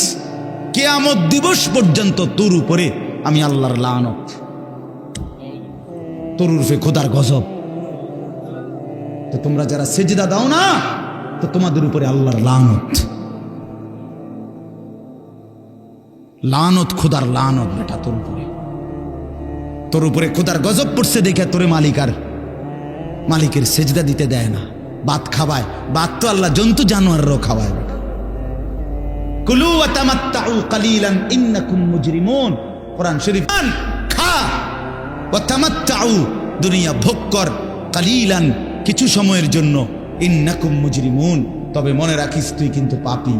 কিয়ামত দিবস পর্যন্ত তোর উপরে আমি আল্লাহর লানত, তোর উপরে খোদার গজব। তো তোমরা যারা সেজদা দাও না, তো তোমাদের উপরে আল্লাহর লানত, লানত, খোদার লানত বেটা তোর উপরে। তোর উপরে খোদার গজব পড়ছে দেখে তোরে মালিকের সেজদা দিতে দেয় না, ভাত খাওয়ায়। ভাত তো আল্লাহ জন্তু জানোয়ারও খাওয়ায়। কুলু ওয়া তামাত্তাউ কালিলান ইন্নাকুম মুজরিমুন। কোরআন শরীফ, খা ওয়া তামাত্তাউ, দুনিয়া ভোগ কর, কালিলান, কিছু সময়ের জন্য, ইন্নাকুম মুজরিমুন, তবে মনে রাখিস তুই কিন্তু পাপী।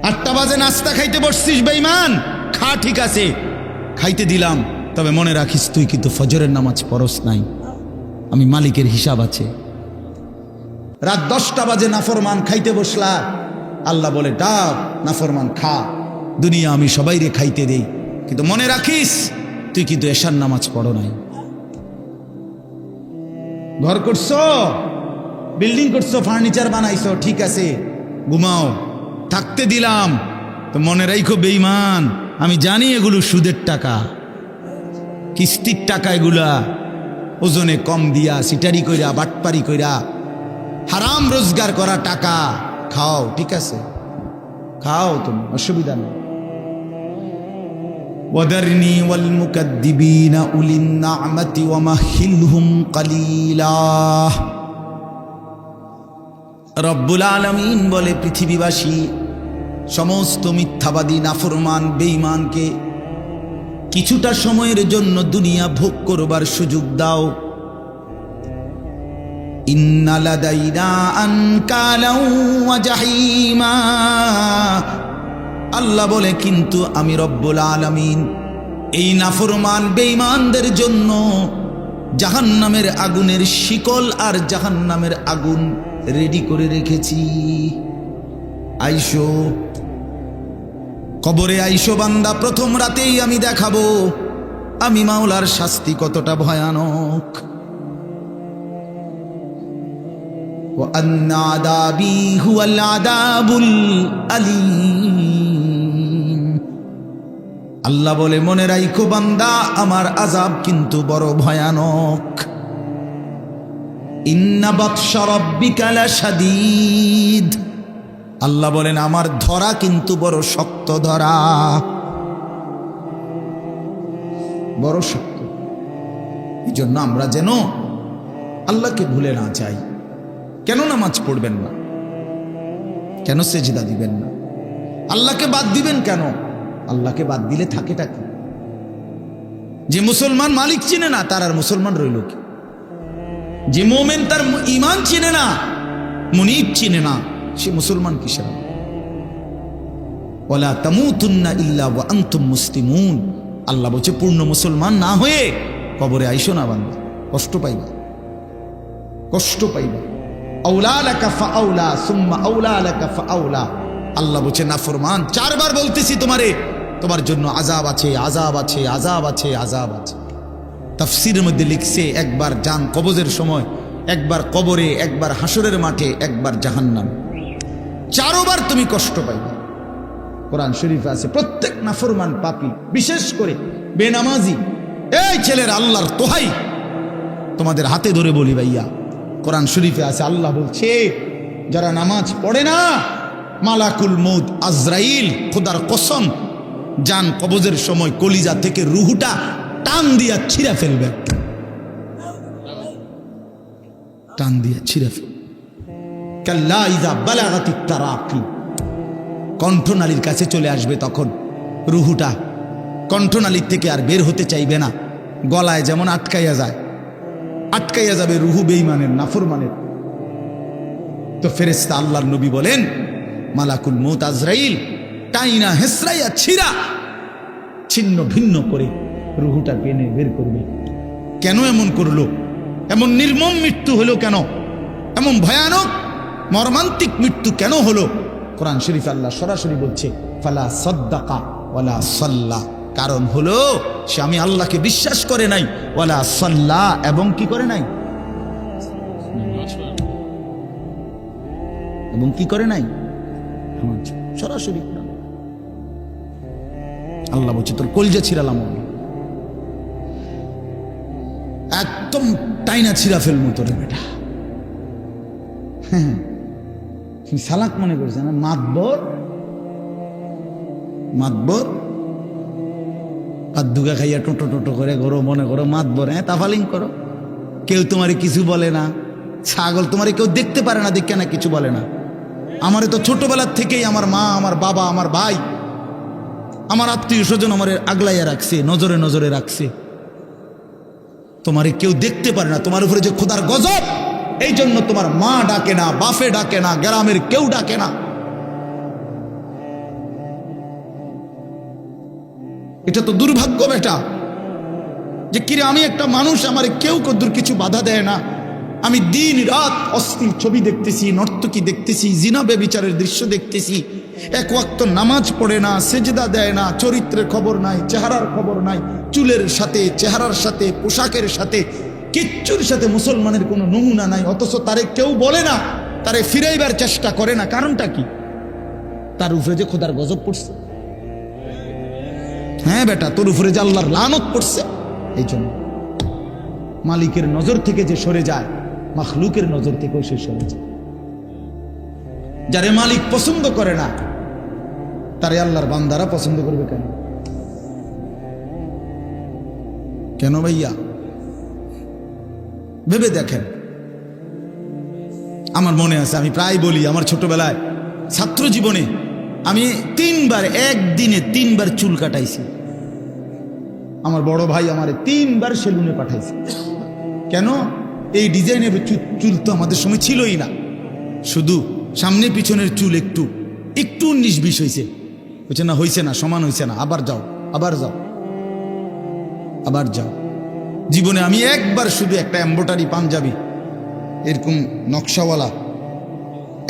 8টা বাজে নাস্তা খাইতে বসছিস বেঈমান, খা, ঠিক আছে খাইতে দিলাম, তবে মনে রাখিস তুই কিন্তু ফজরের নামাজ পড়স নাই, আমি মালিকের হিসাব আছে। রাত 10টা বাজে নাফরমান খাইতে বসলা, আল্লাহ বলে ডাক নাফরমান খা, দুনিয়া আমি সবাইরে খাইতে দেই, কিন্তু মনে রাখিস তুই কিন্তু এশার নামাজ পড়ো নাই। ঘর করছো, বিল্ডিং করছো, ফার্নিচার বানাইছো, ঠিক আছে ঘুমাও, থাকতে দিলাম, তো মনে রাখো বেঈমান, আমি জানি এগুলো সুদের টাকা, কিস্তির টাকা, এগুলা ওজনে কম দিয়া সিটারি কইরা বাটপারি কইরা হারাম রোজগার করা টাকা। খাও, ঠিক আছে খাও, তুমি অসুবিধা নেই। ওয়াদারনি ওয়াল মুকাদ্দিবিনা উলিন নি'মাতি ওয়া মাহিলহুম কালিলা। রব্বুল আলামিন বলে, পৃথিবীবাসী সমস্ত মিথ্যাবাদী নাফরমান বেঈমানকে কিছুটা সময়ের জন্য দুনিয়া ভোগ করবার সুযোগ দাও। ইন্না লাদাইনা আনকালাও ওয়া জাহিমা। আল্লাহ বলে, কিন্তু আমি রব্বুল আলামিন এই নাফরমান বেঈমানদের জন্য জাহান্নামের আগুনের শিকল আর জাহান্নামের আগুন রেডি করে রেখেছি। আইসো কবরে, আইসো বান্দা, প্রথম রাতেই আমি দেখাবো আমি মাওলার শাস্তি কতটা ভয়ানক। ওয়া আন্না আযাবি হুয়াল আযাবুল আলীম। আল্লাহ বলে, মনে রাখো বান্দা, আমার আযাব কিন্তু বড় ভয়ানক। ইন্না বাতশা রাব্বিকা লাশাদীদ। আল্লাহ বলেন, আমার ধরা কিন্তু বড় শক্ত ধরা, বড় শক্ত। এই জন্য আমরা যেন আল্লাহকে ভুলে না যাই। কেন নামাজ পড়বেন না? কেন সেজদা দিবেন না? আল্লাহকে বাদ দিবেন কেন? আল্লাহকে বাদ দিলে থাকেটা কি? যে মুসলমান মালিক চিনে না, তার আর মুসলমান রইল কি? যে মোমেন তার ঈমান চিনে না, মুনিব চিনে না, সে মুসলমান কিসের? ওয়ালা তামুতুন্না ইল্লা ওয়া আনতুম মুসলিমুন। আল্লাহ বলছে, পূর্ণ মুসলমান না হয়ে কবরে আইসো না বান্দা, কষ্ট পাইবা, কষ্ট পাইবা। আউলা লাকা ফাআউলা সুম্মা আউলা লাকা ফাআউলা। আল্লাহ বলছে, নাফরমান, 4 বার বলতেছি তোমারে, তোমার জন্য আযাব আছে, আযাব আছে, আযাব আছে, আযাব আছে। তাফসীরের মধ্যে লিখছে, একবার জান কবজের সময়, একবার কবরে, একবার হাসরের মাঠে, একবার জাহান্নাম, 4 বার তুমি কষ্ট পাইবে। কোরআন শরীফে আছে, প্রত্যেক নাফরমান পাপী, বিশেষ করে বেনামাজি, এই ছেলের আল্লাহর তোহাই তোমাদের হাতে ধরে বলি ভাইয়া, কোরআন শরীফে আছে, আল্লাহ বলছে, যারা নামাজ পড়ে না, মালাকুল মউত আজরাইল, খোদার কসম, জান কবজের সময় কলিজা থেকে রুহুটা টান দিয়া ছিঁড়া ফেলবে, টান দিয়া ছিঁড়া ফেলবে। কাল্লা ইযা বালাগাতিত তারাকি, কণ্ঠনালীর কাছে চলে আসবে, তখন রুহুটা কণ্ঠনালীর থেকে আর বের হতে চাইবে না, গলায় যেমন আটকাইয়া যায়, আটকাইয়া যাবে রুহু বেঈমানের, নাফরমানের। তো ফেরেশতা আল্লাহর নবী বলেন, মালাকুল মউত আজরাইল টাইনা হেসরাইয়া ছিঁড়া ছিন্ন ভিন্ন করে রুহুটা টেনে বের করবে। কেন এমন করলো? এমন নির্মম মৃত্যু হলো কেন? এমন ভয়ানক মর্মান্তিক মৃত্যু কেন হলো? কোরআন শরীফে আল্লাহ সরাসরি বলছে, ফালা সাদ্দাকা ওয়ালা সাল্লা। কারণ হলো, সে আমি আল্লাহকে বিশ্বাস করে নাই, ওয়ালা সাল্লা, এবং কি করে নাই? এবং কি করে নাই? সরাসরি আল্লাহ বলছে, তোর কলজা ছিড়ালাম, একদম টাইনা ছিঁড়া ফেলবো তোরে বেটা। হ্যাঁ, সালাক মনে করছে না, মাতবর, মাতবর আর দুগা খাইয়া টোটো টোটো করে ঘরো, মনে করো মাতবর, হ্যাঁ তাফালিং করো, কেউ তোমারে কিছু বলে না। ছাগল তোমারে কেউ দেখতে পারে না, দেখে না কিছু বলে না। আমারে তো ছোটবেলার থেকেই আমার মা, আমার বাবা, আমার ভাই, আমার আত্মীয় স্বজন আমার আগলাইয়া রাখছে, নজরে নজরে রাখছে। তোমারে কেউ দেখতে পারে না, তোমার উপরে যে খোদার গজব, এই জন্য তোমার মা ডাকে না, বাপে ডাকে না, গ্রামের কেউ ডাকে না। এটা তো দুর্ভাগ্য বেটা, যে কিরে আমি একটা মানুষ, আমার কেউ কদ্দুর কিছু বাধা দেয় না, আমি দিন রাত অশ্লীল ছবি দেখতেছি, নর্তকী দেখতেছি, জিনা ব্যভিচারের দৃশ্য দেখতেছি, এক ওয়াক্ত নামাজ পড়ে না, সেজদা দেয় না, চরিত্রের খবর নাই, চেহারার খবর নাই, চুলের সাথে, চেহারার সাথে, পোশাকের সাথে, কিচ্ছুর সাথে মুসলমানের কোনো নমুনা নাই। অথচ তারে কেউ বলে না, তারে ফিরাইবার চেষ্টা করে না। কারণটা কি? তার উপরে যে খোদার গজব পড়ছে। হ্যাঁ বেটা, তোর উপরে যে আল্লাহর লানত পড়ছে। এই জন্য মালিকের নজর থেকে যে সরে যায়, মাখলুকের নজর থেকেও সে সরে যায়। যারে মালিক পছন্দ করে না, তারে আল্লাহর বান্দারা পছন্দ করবে কেন? কেন ভাইয়া? ভেবে দেখেন। আমার মনে আছে, আমি প্রায় বলি, আমার ছোটবেলায় ছাত্র জীবনে আমি একদিনে তিনবার চুল কাটাইছি। আমার বড় ভাই আমারে 3 বার সেলুনে পাঠাইছে। কেন? এই ডিজাইনের চুল তো আমাদের সময় ছিলই না। শুধু সামনে পিছনের চুল একটু 19-20 হয়েছে। হয়েছে না? হয়েছে না, সমান হয়েছে না, আবার যাও, আবার যাও, আবার যাও। জীবনে আমি একবার শুধু একটা এমব্রয়ডারি পাঞ্জাবি এরকম নকশাওয়ালা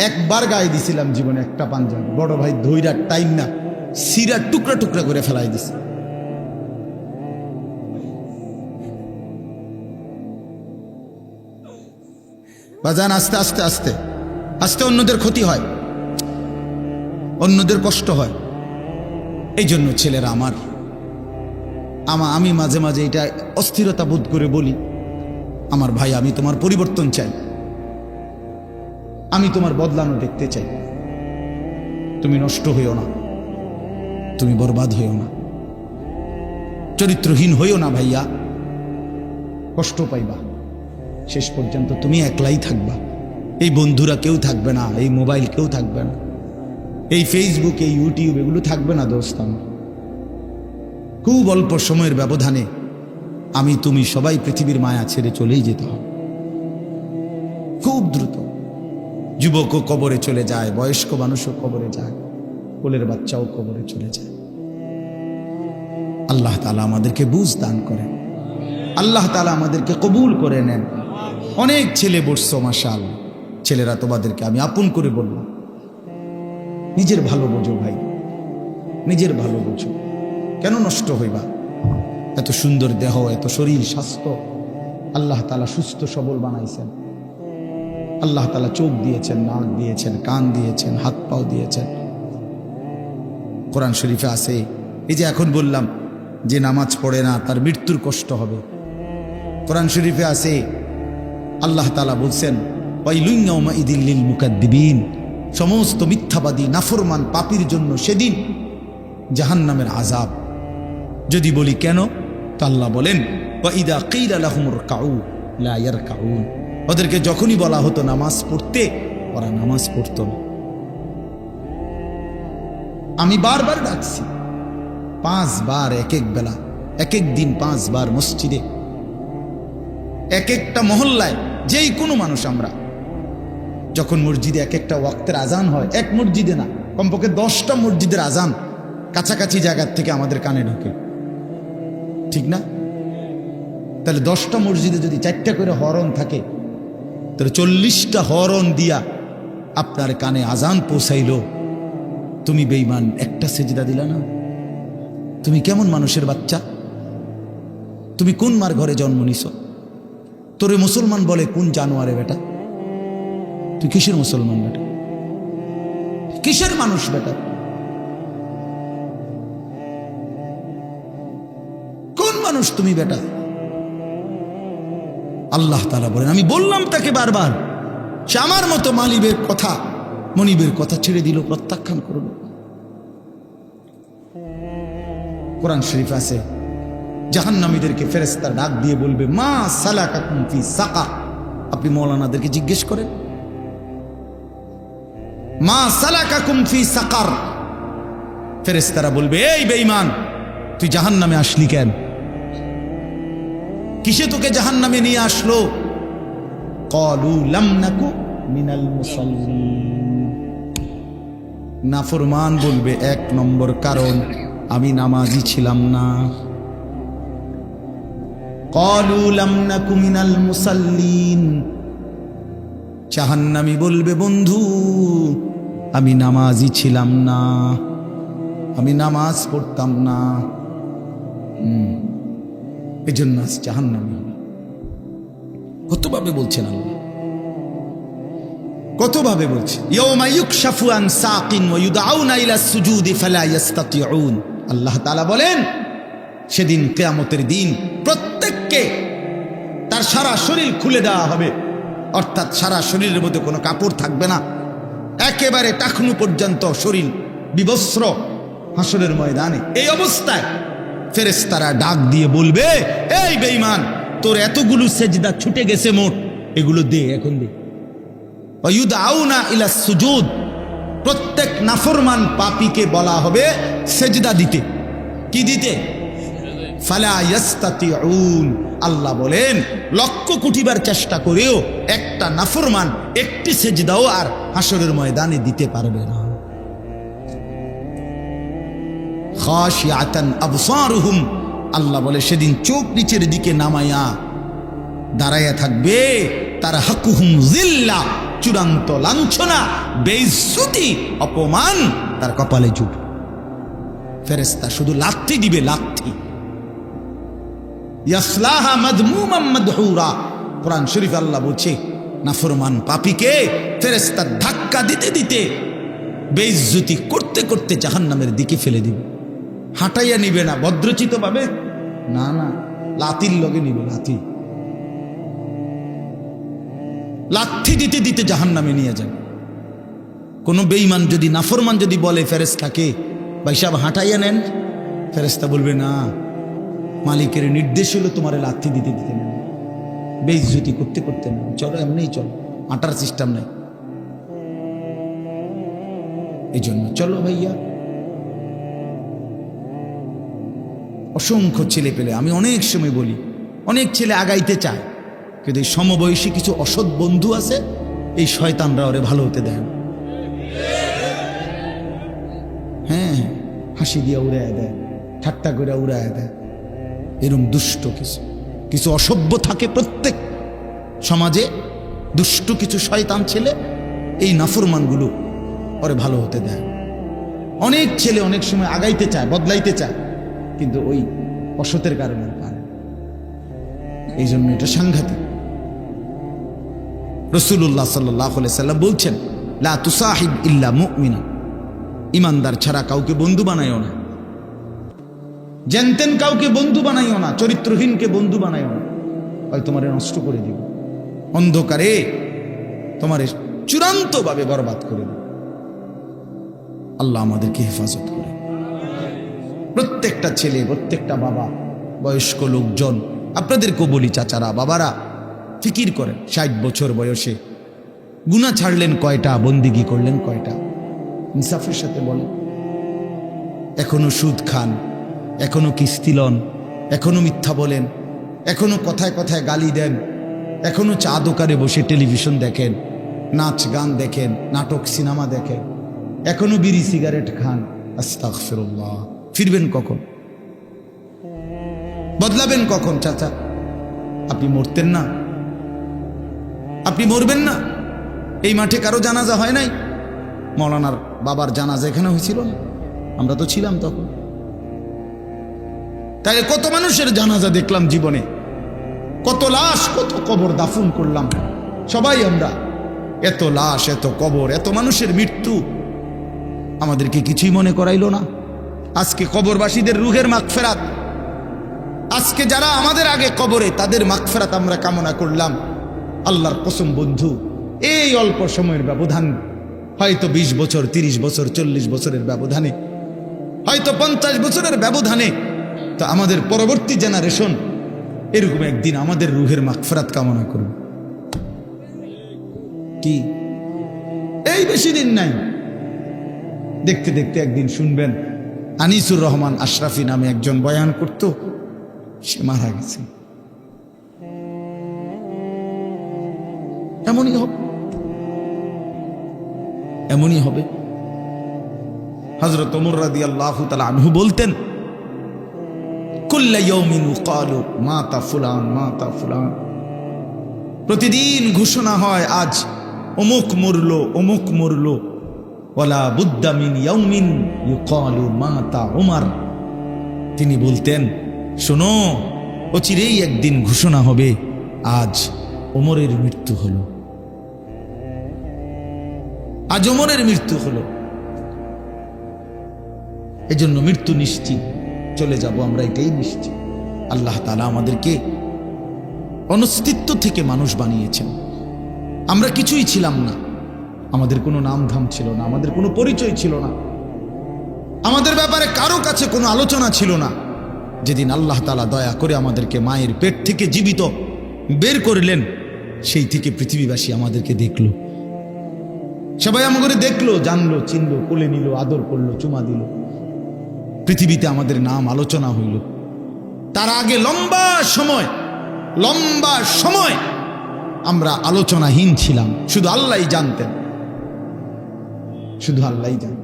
একবার গায়ে দিছিলাম জীবনে, একটা পাঞ্জাবি। বড় ভাই ধৈরা টাইম না সিরা টুকরা টুকরা করে ফেলাই দিছে। বাজান, আস্তে আস্তে আস্তে আস্তে অন্যদের ক্ষতি হয়, অন্যদের কষ্ট হয়। এই জন্য ছেলেরা আমি মাঝে মাঝে এটা অস্থিরতা বোধ করে বলি, আমার ভাই, আমি তোমার পরিবর্তন চাই, আমি তোমার বদলানো দেখতে চাই। তুমি নষ্ট হইও না, তুমি বরবাদ হইও না, চরিত্রহীন হইও না ভাইয়া। কষ্ট পাইবা, শেষ পর্যন্ত তুমি একলাই থাকবা। এই বন্ধুরা কেউ থাকবে না, এই মোবাইল কেউ থাকবে না, এই ফেসবুক, এই ইউটিউব এগুলো থাকবে না দোস্ত। আমার খুব অল্প সময়ের ব্যবধানে আমি তুমি সবাই পৃথিবীর মায়া ছেড়ে চলেই যেতে হবে, খুব দ্রুত। যুবকও কবরে চলে যায়, বয়স্ক মানুষও কবরে যায়, কোলের বাচ্চাও কবরে চলে যায়। আল্লাহ তাআলা আমাদেরকে বুঝ দান করেন, আল্লাহ তাআলা আমাদেরকে কবুল করে নেন। অনেক ছেলে বসছো, মাশাআল্লাহ। ছেলেরা, তোমাদেরকে আমি আপন করে বললাম, নিজের ভালো বোঝো ভাই, নিজের ভালো বোঝো। কেন নষ্ট হইবা? এত সুন্দর দেহ, এত শরীর স্বাস্থ্য আল্লাহ তাআলা সুস্থ সবল বানাইছেন। আল্লাহ তাআলা চোখ দিয়েছেন, নাক দিয়েছেন, কান দিয়েছেন, হাত পাও দিয়েছেন। কোরআন শরীফে আছে, এই যে এখন বললাম যে নামাজ পড়ে না তার মৃত্যুর কষ্ট হবে। কোরআন শরীফে আছে, আল্লাহ তাআলা বলছেন, ওয়াইলুন ইয়াউমাইযিল লিল মুকাদ্দিবিন, সমস্ত মিথ্যাবাদী নাফরমান পাপীর জন্য সেদিন জাহান্নামের আযাব। যদি বলি কেন, তো আল্লাহ বলেন, ওয়াইদা কিলা লাহুমুর কাউ লা ইয়ারকাউন, ওদেরকে যখনই বলা হতো নামাজ পড়তে, ওরা নামাজ পড়তো না। আমি বারবার ডাকছি, 5 বার এক এক বেলা, এক এক দিন 5 বার মসজিদে, এক একটা মহল্লায়, যেই কোনো মানুষ আমরা যখন মসজিদে এক একটা ওয়াক্তের আজান হয়, এক মসজিদে না, কমপক্ষে 10টা মসজিদের আজান কাছাকাছি জায়গার থেকে আমাদের কানে ঢোকে, ঠিক না? তাহলে 10টা মসজিদে যদি 4টা করে হরন থাকে, তাহলে 40টা হরন দিয়া আপনার কানে আজান পৌঁছাইলো। তুমি বেঈমান, একটা সেজদা দিলা না। তুমি কেমন মানুষের বাচ্চা? তুমি কোন মার ঘরে জন্ম নিছ? তোরে মুসলমান বলে কোন জানোয়ারে বেটা? তুই কিসের মুসলমান বেটা? কিসের মানুষ বেটা? কোন মানুষ তুমি বেটা? আল্লাহ তাআলা বলেন, আমি বললাম তাকে বারবার, সে আমার মতো মনিবের কথা ছেড়ে দিল, প্রত্যাখ্যান করল। কোরআন শরীফ আছে, জাহান্নামীদেরকে ফেরেশতা ডাক দিয়ে বলবে, মা সালাকাকুম ফি সাকার। আপনি মাওলানাদেরকে জিজ্ঞেস করেন, মা সালাকাকুম ফি সাকার। ফেরেশতারা বলবে, এই বেঈমান, তুই জাহান্নামে আসলি কেন? কিসে তোকে জাহান্নামে নিয়ে আসলো? ক্বালু লাম নাকু মিনাল মুসাল্লিন। নাফরমান বলবে, 1 নম্বর কারণ আমি নামাজি ছিলাম না। ক্বালু লাম নাকু মিনাল মুসাল্লিন, জাহান্নামী বলবে, বন্ধু আমি নামাজি ছিলাম না, আমি নামাজ পড়তাম না, এজন্য আজ জাহান্নামী। কতভাবে বলছেন আল্লাহ, কতভাবে বলছেন। ইয়াউমা ইউকশাফু আন সাকিন ওয়া ইউদআউনা ইলা সুজুদি ফালা ইস্তাতিউন। আল্লাহ তাআলা বলেন, সেদিন কিয়ামতের দিন প্রত্যেককে তার সারা শরীর খুলে দেওয়া হবে, অর্থাৎ সারা শরীরের মধ্যে কোনো কাপড় থাকবে না, একেবারে টাকনু পর্যন্ত শরীর বিবস্ত্র হাসরের ময়দানে। এই অবস্থায় ফেরেশতারা ডাক দিয়ে বলবে, এই বেঈমান, তোর এতগুলো সেজদা ছুটে গেছে মোট, এগুলো দে, এখন দে। ওয়ায়ুদআউনা ইলা সুজুদ, প্রত্যেক নাফরমান পাপীকে বলা হবে সেজদা দিতে। কি দিতে? ফালা ইস্তাতিউন। আল্লাহ বলেন, লক্ষ কোটিবার চেষ্টা করেও একটা নাফরমান একটি সেজদাও আর হাসরের ময়দানে দিতে পারবে না। খাশিয়াতান আবসারুহুম, আল্লাহ বলে সেদিন চোখ নিচের দিকে নামায়া দাঁড়াইয়া থাকবে। তার হাকুহুম জিল্লা, চূড়ান্ত লাঞ্ছনা, বেইজ্জতি, অপমান তার কপালে জুটবে। ফেরেশতা শুধু লাথি দিবে, লাথি। ইয়াসলাহা মাদমুমান মাদহুরা, কোরআন শরীফ আল্লাহ বলছে, নাফরমান পাপীকে ফেরেশতা ধাক্কা দিতে দিতে, বেইজ্জতি করতে করতে জাহান্নামের দিকে ফেলে দিবে। হাঁটাইয়া নিবে না ভদ্রচিত ভাবে, না না, লাথির লগে নিবে, লাথি। লাথি দিতে দিতে জাহান্নামে নিয়ে যাবে। কোনো বেঈমান যদি, নাফরমান যদি বলে ফেরেশতাকে, ভাই সাহেব হাঁটাইয়া নেন, ফেরেশতা বলবে, না, মালিকের নির্দেশ হলো তোমার লাথি দিতে দিতে নেন, বেইজ্জতি করতে করতে নেন, চলো এমনিই চলো, হাঁটার সিস্টেম নাই। এই জন্য চলো ভাইয়া। অসংখ্য ছেলে পেলে, আমি অনেক সময় বলি, অনেক ছেলে আগাইতে চায়, কিন্তু এই সমবয়সী কিছু অসৎ বন্ধু আছে, এই শয়তানরা ওরে ভালো হতে দেয় না। হ্যাঁ, হাসি দিয়া উড়াইয়া দেয়, ঠাট্টা করে উড়াইয়া দেয়। এরকম দুষ্ট কিছু কিছু অসভ্য থাকে প্রত্যেক সমাজে, দুষ্ট কিছু শয়তান ছেলে, এই নাফরমানগুলো ওরে ভালো হতে দেয়। অনেক ছেলে অনেক সময় আগাইতে চায়, বদলাইতে চায়, কিন্তু ওই অসতের কারণে পারে। এই জন্য এটা সাংঘাতিক। রাসূলুল্লাহ সাল্লাল্লাহু আলাইহি সাল্লাম বলছেন, লা তুসাহিব ইল্লা মুমিনা, ইমানদার ছাড়া কাউকে বন্ধু বানাইও না। জেনতেন কাউকে বন্ধু বানাইও না, চরিত্রহীনকে বন্ধু বানাইও না, হয় তোমারে নষ্ট করে দিব, অন্ধকারে তোমারে চূড়ান্তভাবে বরবাদ করে দিব। আল্লাহ আমাদেরকে হেফাজত করে। প্রত্যেকটা ছেলে, প্রত্যেকটা বাবা, বয়স্ক লোকজন, আপনাদেরকেও বলি, চাচারা, বাবারা, ফিকির করেন, 60 বছর বয়সে গুনাহ ছাড়লেন কয়টা, বন্দিগি করলেন কয়টা, ইনসাফের সাথে বলেন। এখনো সুদ খান, এখনো কিস্তি লন, এখনো মিথ্যা বলেন, এখনো কথায় কথায় গালি দেন, এখনো চা দোকানে বসে টেলিভিশন দেখেন, নাচ গান দেখেন, নাটক সিনেমা দেখেন, এখনো বিড়ি সিগারেট খান। আস্তাগফিরুল্লাহ। ফিরবেন কখন? বদলাবেন কখন? চাচা, আপনি মরতেন না? আপনি মরবেন না? এই মাঠে কারো জানাজা হয় নাই? মৌলানার বাবার জানাজা এখানে হয়েছিল না? আমরা তো ছিলাম তখন। তাই কত মানুষের জানাজা দেখলাম জীবনে, কত লাশ, কত কবর দাফন করলাম সবাই আমরা। এত লাশ, এত কবর, এত মানুষের মৃত্যু আমাদেরকে কিছুই মনে করাইলো না। আজকে কবরবাসীদের রুহের মাগফিরাত, আজকে যারা আমাদের আগে কবরে, তাদের মাগফিরাত আমরা কামনা করলাম। আল্লাহর কসম বন্ধু, এই অল্প সময়ের ব্যবধান, হয়তো 20 বছর, 30 বছর, 40 বছরের ব্যবধানে, হয়তো 50 বছরের ব্যবধানে, তো আমাদের পরবর্তী জেনারেশন এরকম একদিন আমাদের রুহের মাগফিরাত কামনা করবে। কি এই বেশি দিন নাই, দেখতে দেখতে একদিন শুনবেন আনিসুর রহমান আশরাফি নামে একজন বয়ান করত, সে মারা গেছে। এমনই হবে, এমনই হবে। হযরত ওমর রাদিয়াল্লাহু তাআলা আনহু বলতেন, কুল্লা ইয়াউমিন ইউকালু মাতা ফুলান, মাতা ফুলান। প্রতিদিন ঘোষণা হয় আজ অমুক মরলো, অমুক মরলো। ওয়ালা বুদ্দা মিন ইয়াউমিন ইউকালু মাতা উমার। তিনি বলতেন, শোনো, অচিরেই একদিন ঘোষণা হবে আজ ওমরের মৃত্যু হলো, আজ ওমরের মৃত্যু হলো। এজন্য মৃত্যু নিশ্চিত, চলে যাব আমরা, এটাই নিশ্চিত। আল্লাহ তাআলা আমাদেরকে অনস্তিত্ব থেকে মানুষ বানিয়েছেন। আমরা কিছুই ছিলাম না, আমাদের কোনো নাম ধাম ছিল না, আমাদের কোনো পরিচয় ছিল না, আমাদের ব্যাপারে কারো কাছে কোনো আলোচনা ছিল না। যেদিন আল্লাহ তাআলা দয়া করে আমাদেরকে মায়ের পেট থেকে জীবিত বের করলেন, সেই থেকে পৃথিবীবাসী আমাদেরকে দেখলো, সবাই আমাকে দেখলো, জানলো, চিনলো, কোলে নিল, আদর করলো, চুমা দিল। পৃথিবীতে আমাদের নাম আলোচনা হইল। তার আগে লম্বা সময় আমরা আলোচনাহীন ছিলাম, শুধু আল্লাহই জানতেন, শুধু আল্লাহই জানেন।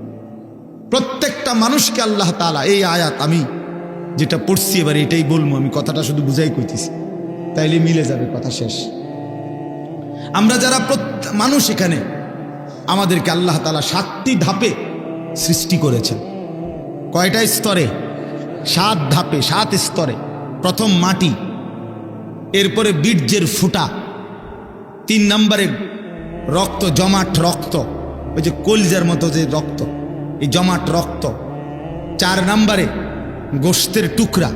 প্রত্যেকটা মানুষকে আল্লাহ তাআলা, এই আয়াত আমি যেটা পড়ছি এবার এটাই বলবো, আমি কথাটা শুধু বুঝাই কইতেছি, তাইলে মিলে যাবে, কথা শেষ। আমরা যারা মানুষ এখানে, আমাদেরকে আল্লাহ তাআলা 7টি ধাপে সৃষ্টি করেছেন। কয়টা স্তরে? 7 ধাপে, 7 স্তরে। প্রথম মাটি, এরপরে বীর্যের ফুটা, 3 নম্বরে রক্ত, জমাট রক্ত, ওই যে কলজার মতো যে রক্ত, এই জমাট রক্ত। 4 নম্বরে গোশতের টুকরা।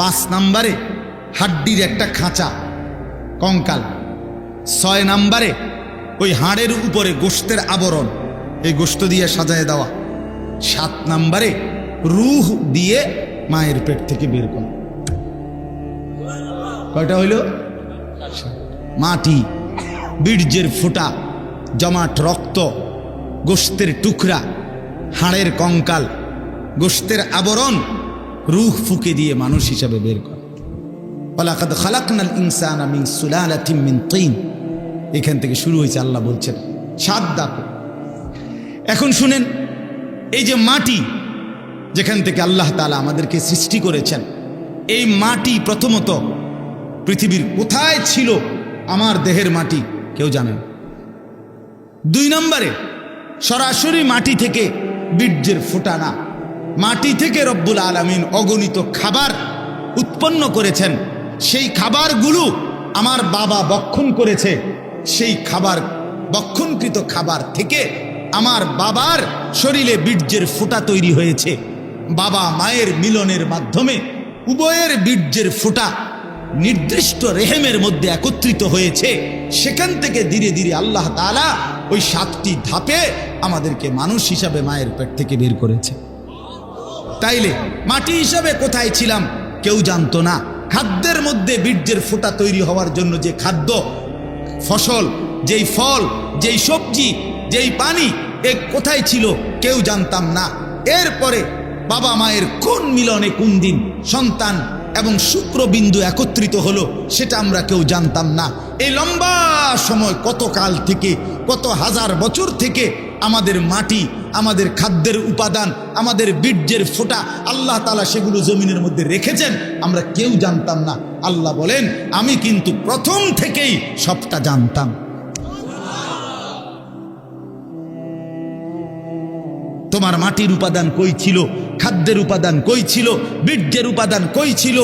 5 নম্বরে হাড্ডির একটা খাঁচা, কঙ্কাল। 6 নম্বরে ওই হাড়ের উপরে গোশতের আবরণ, এই গোশত দিয়ে সাজায় দেওয়া। 7 নম্বরে রূহ দিয়ে মায়ের পেট থেকে বের করা। কয়টা হইল? মাটি, বীর্যের ফোঁটা, জমাট রক্ত, গোশতের টুকরা, হাড়ের কঙ্কাল, গোশতের আবরণ, রূহ ফুঁকে দিয়ে মানুষ হিসাবে বের করা। ওয়ালাকাদ খালাকনাল ইনসানা মিন সুলালাতিন মিন তিন। এখান থেকে শুরু হয়েছে, আল্লাহ বলছেন 7 ধাপে। এখন শুনেন, এই যে মাটি, যেখান থেকে আল্লাহ তাআলা আমাদেরকে সৃষ্টি করেছেন, এই মাটি প্রথমত পৃথিবীর কোথায় ছিল? আমার দেহের মাটি কেউ জানেন? 2 নম্বরে সরাসরি মাটি থেকে বীর্যের ফোঁটা না, মাটি থেকে রব্বুল আলামিন অগণিত খাবার উৎপন্ন করেছেন। সেই খাবারগুলো আমার বাবা বক্ষণ করেছে। সেই খাবার, বক্ষণকৃত খাবার থেকে আমার বাবার শরীরে বীর্যের ফোঁটা তৈরি হয়েছে। বাবা মায়ের মিলনের মাধ্যমে উভয়ের বীর্যের ফোঁটা নির্দিষ্ট রেহেমের মধ্যে একত্রিত হয়েছে। সেখান থেকে ধীরে ধীরে আল্লাহ তাআলা ওই 7টি ধাপে আমাদেরকে মানুষ হিসাবে মায়ের পেট থেকে বের করেছে। তাইলে মাটি হিসাবে কোথায় ছিলাম কেউ জানতো না। খাদ্যের মধ্যে বীর্যের ফোঁটা তৈরি হওয়ার জন্য যে খাদ্য, ফসল, যেই ফল, যেই সবজি, যেই পানি, এ কোথায় ছিল কেউ জানতাম না। এরপরে বাবা মায়ের কোন মিলনে কোন দিন সন্তান এবং শুক্রবিন্দু একত্রিত হলো সেটা আমরা কেউ জানতাম না। এই লম্বা সময়, কত কাল থেকে, কত হাজার বছর থেকে আমাদের মাটি, আমাদের খাদ্যের উপাদান, আমাদের বীর্যের ফোঁটা আল্লাহ তাআলা সেগুলো জমিনের মধ্যে রেখেছেন, আমরা কেউ জানতাম না। আল্লাহ বলেন, আমি কিন্তু প্রথম থেকেই সবটা জানতাম। তোমার মাটির উপাদান কই ছিল, খাদ্যের উপাদান কই ছিল, বীর্যের উপাদান কই ছিল,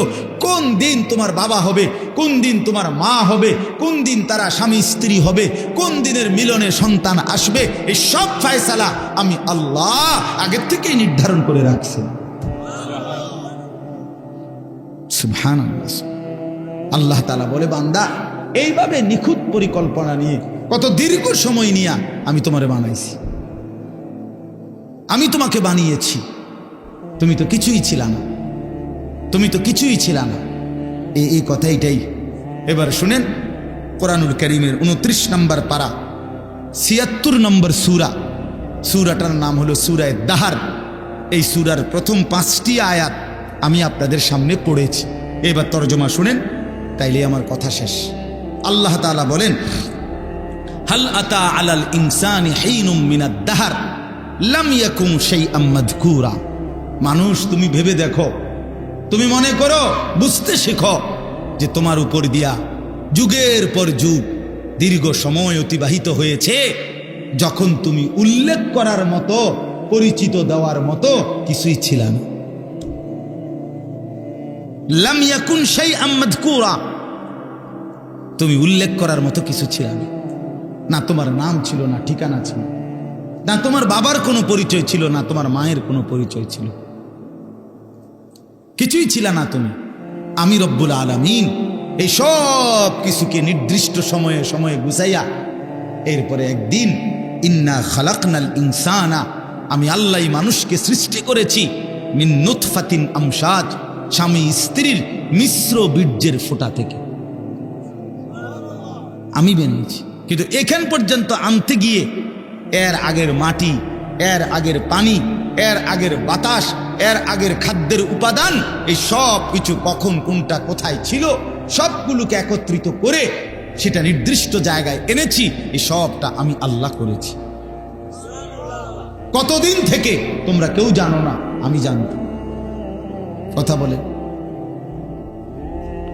কোন দিন তোমার বাবা হবে, কোন দিন তোমার মা হবে, কোন দিন তারা স্বামী স্ত্রী হবে, কোন দিনের মিলনে সন্তান আসবে, এই সব ফয়সালা আমি আল্লাহ আগের থেকেই নির্ধারণ করে রাখছি। সুবহানাল্লাহ। আল্লাহ তাআলা বলে, বান্দা, এইভাবে নিখুঁত পরিকল্পনা নিয়ে, কত দীর্ঘ সময় নিয়ে আমি তোমারে বানাইছি, আমি তোমাকে বানিয়েছি। তুমি তো কিছুই ছিল না, তুমি তো কিছুই ছিল না। এই কথাইটাই এবার শুনেন। কোরআনুল কারীমের 29 নম্বর পারা, 76 নম্বর সূরা, সূরাটার নাম হলো সূরা দাহর। এই সূরার প্রথম 5টি আয়াত আমি আপনাদের সামনে পড়েছি। এবার তরজমা শুনেন, তাইলে আমার কথা শেষ। আল্লাহ তাআলা বলেন, হাল আতা আলাল ইনসানি হিনুম মিনাদ দাহর লাম ইয়াকুম শাইআম মাযকুরা। মানুষ, তুমি ভেবে দেখো, তুমি মনে করো, বুঝতে শেখো যে তোমার উপর দিয়া যুগের পর যুগ, দীর্ঘ সময় অতিবাহিত হয়েছে যখন তুমি উল্লেখ করার মতো, পরিচিত দেওয়ার মতো কিছুই ছিল না। লাম ইয়াকুন শাইআম মাযকুরা, তুমি উল্লেখ করার মতো কিছু ছিল না। না তোমার নাম ছিল, না ঠিকানা ছিল, না তোমার বাবার কোনো পরিচয় ছিল, না তোমার মায়ের কোনো পরিচয় ছিল, কিছুই ছিল না তুমি। আমি রব্বুল আলামিন এই সব কিছুকে নির্দিষ্ট সময়ে সময়ে গুছাইয়া এরপরে একদিন ইন্না খালাকনাল ইনসানা, আমি আল্লাহ মানুষকে সৃষ্টি করেছি মিন নুতফাতিন আমশাজ, স্বামী স্ত্রীর মিশ্র বীর্যের ফোঁটা থেকে আমি বানিয়েছি। কিন্তু এখান পর্যন্ত আনতে গিয়ে এর আগের মাটি, এর আগের পানি, এর আগের বাতাস, এর আগের খাদ্যের উপাদান, এই সব কিছু কখন কোনটা কোথায় ছিল সবগুলোকে একত্রিত করে সেটা নির্দিষ্ট জায়গায় এনেছি। এই সবটা আমি আল্লাহ করেছি। কতদিন থেকে তোমরা কেউ জানো না, আমি জানতাম। কথা বলে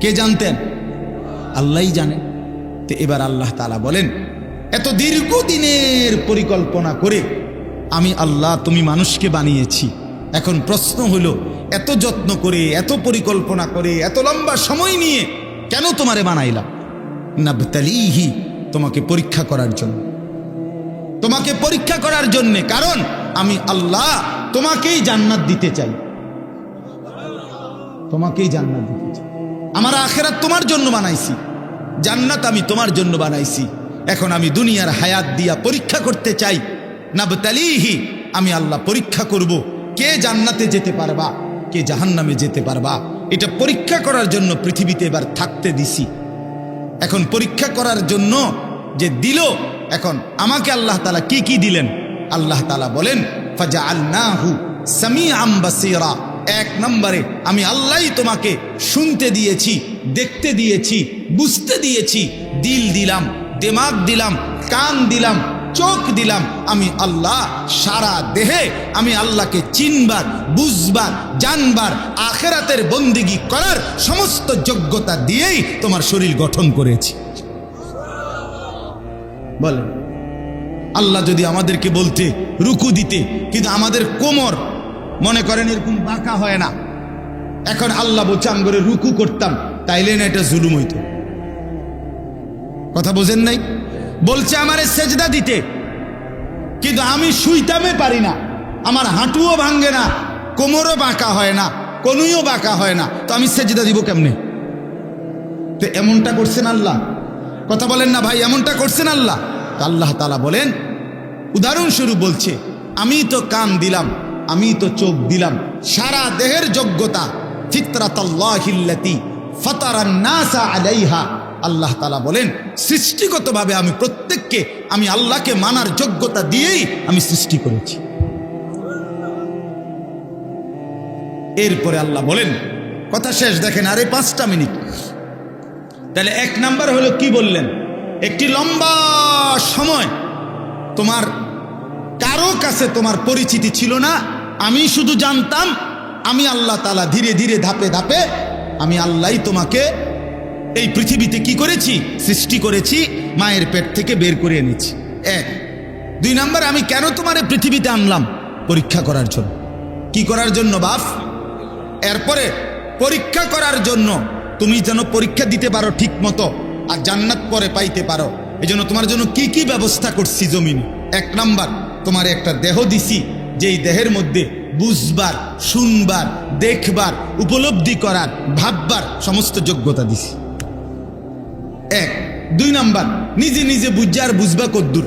কে জানতেন? আল্লাহই জানে। তো এবার আল্লাহ তাআলা বলেন, এত দীর্ঘদিনের পরিকল্পনা করে আমি আল্লাহ তুমি মানুষকে বানিয়েছি। এখন প্রশ্ন হলো, এত যত্ন করে, এত পরিকল্পনা করে, এত লম্বা সময় নিয়ে কেন তোমারে বানাইলাম? নাবতালিহি, তোমাকে পরীক্ষা করার জন্য, তোমাকে পরীক্ষা করার জন্য। কারণ আমি আল্লাহ তোমাকেই জান্নাত দিতে চাই, তোমাকেই জান্নাত দিতে চাই। আমার আখিরাত তোমার জন্য বানাইছি, জান্নাত আমি তোমার জন্য বানাইছি। এখন আমি দুনিয়ার হায়াত দিয়া পরীক্ষা করতে চাই। নাবতালিহি, আমি আল্লাহ পরীক্ষা করব কে জান্নাতে যেতে পারবা, কে জাহান্নামে যেতে পারবা। এটা পরীক্ষা করার জন্য পৃথিবীতে এবার থাকতে দিছি। এখন পরীক্ষা করার জন্য যে দিল, এখন আমাকে আল্লাহ তাআলা কি কি দিলেন? আল্লাহ তাআলা বলেন, ফাজআলনাহু সামিআম বাসীরা। এক নম্বরে আমি আল্লাহই তোমাকে শুনতে দিয়েছি, দেখতে দিয়েছি, বুঝতে দিয়েছি। দিল দিলাম, দিমাগ দিলাম, কান দিলাম, চোখ দিলাম। আমি আল্লাহ সারা দেহে আমি আল্লাহকে চিনবার, বুঝবার, জানবার, আখিরাতের বন্দেগী করার সমস্ত যোগ্যতা দিয়েই তোমার শরীর গঠন করেছি। বলেন, আল্লাহ যদি আমাদেরকে বলতে রুকু দিতে, কিন্তু আমাদের কোমর মনে করেন এরকম বাঁকা হয় না, এখন আল্লাহ বলছে আমি করে রুকু করতাম, তাইলে না এটা জুলুম হইত? কথা বোঝেন নাই? বলছে আমারে সেজদা দিতে, কিন্তু আমি শুইতামে পারি না, আমার হাঁটুও ভাঙ্গে না, কোমরও বাঁকা হয় না, কনুইও বাঁকা হয় না, তো আমি সেজদা দিব কেমনে? তো এমনটা করছেন আল্লাহ? কথা বলেন না ভাই, এমনটা করছেন আল্লাহ? তো আল্লাহ তাআলা বলেন, উদাহরণস্বরূপ বলছে, আমি তো কান দিলাম, আমি তো চোখ দিলাম, সারা দেহের যোগ্যতা ফিতরাতাল্লাহিল্লাতী ফাতারান নাসা আলাইহা। আল্লাহ তাআলা বলেন, সৃষ্টিগতভাবে আমি প্রত্যেককে আমি আল্লাহকে মানার যোগ্যতা দিয়েই আমি সৃষ্টি করেছি। এরপরে আল্লাহ বলেন, কথা শেষ, দেখেন আরে 5টা মিনিট। তাহলে এক নাম্বার হলো কি বললেন? একটি লম্বা সময় তোমার কারো কাছে তোমার পরিচিতি ছিল না, আমি শুধু জানতাম আমি আল্লাহ তাআলা ধীরে ধীরে ধাপে ধাপে আমি আল্লাহই তোমাকে এই পৃথিবীতে কি করেছি? সৃষ্টি করেছি, মায়ের পেট থেকে বের করে এনেছি। 1 2 নাম্বার, আমি কেন তোমার পৃথিবীতে আনলাম? পরীক্ষা করার জন্য। কি করার জন্য বাপ? এরপরে পরীক্ষা করার জন্য, তুমি যেন পরীক্ষা দিতে পারো ঠিক মতো আর জান্নাত পরে পাইতে পারো। এই জন্য তোমার জন্য কি কি ব্যবস্থা করছি জমিনে। 1 নাম্বার, তোমার একটা দেহ দিছি, যেই দেহের মধ্যে বুঝবার, শুনবার, দেখবার, উপলব্ধি করার, ভাববার সমস্ত যোগ্যতা দিছি। 1 2 নাম্বার, নিজে নিজে বুঝা আর বুঝবা কদ্দুর,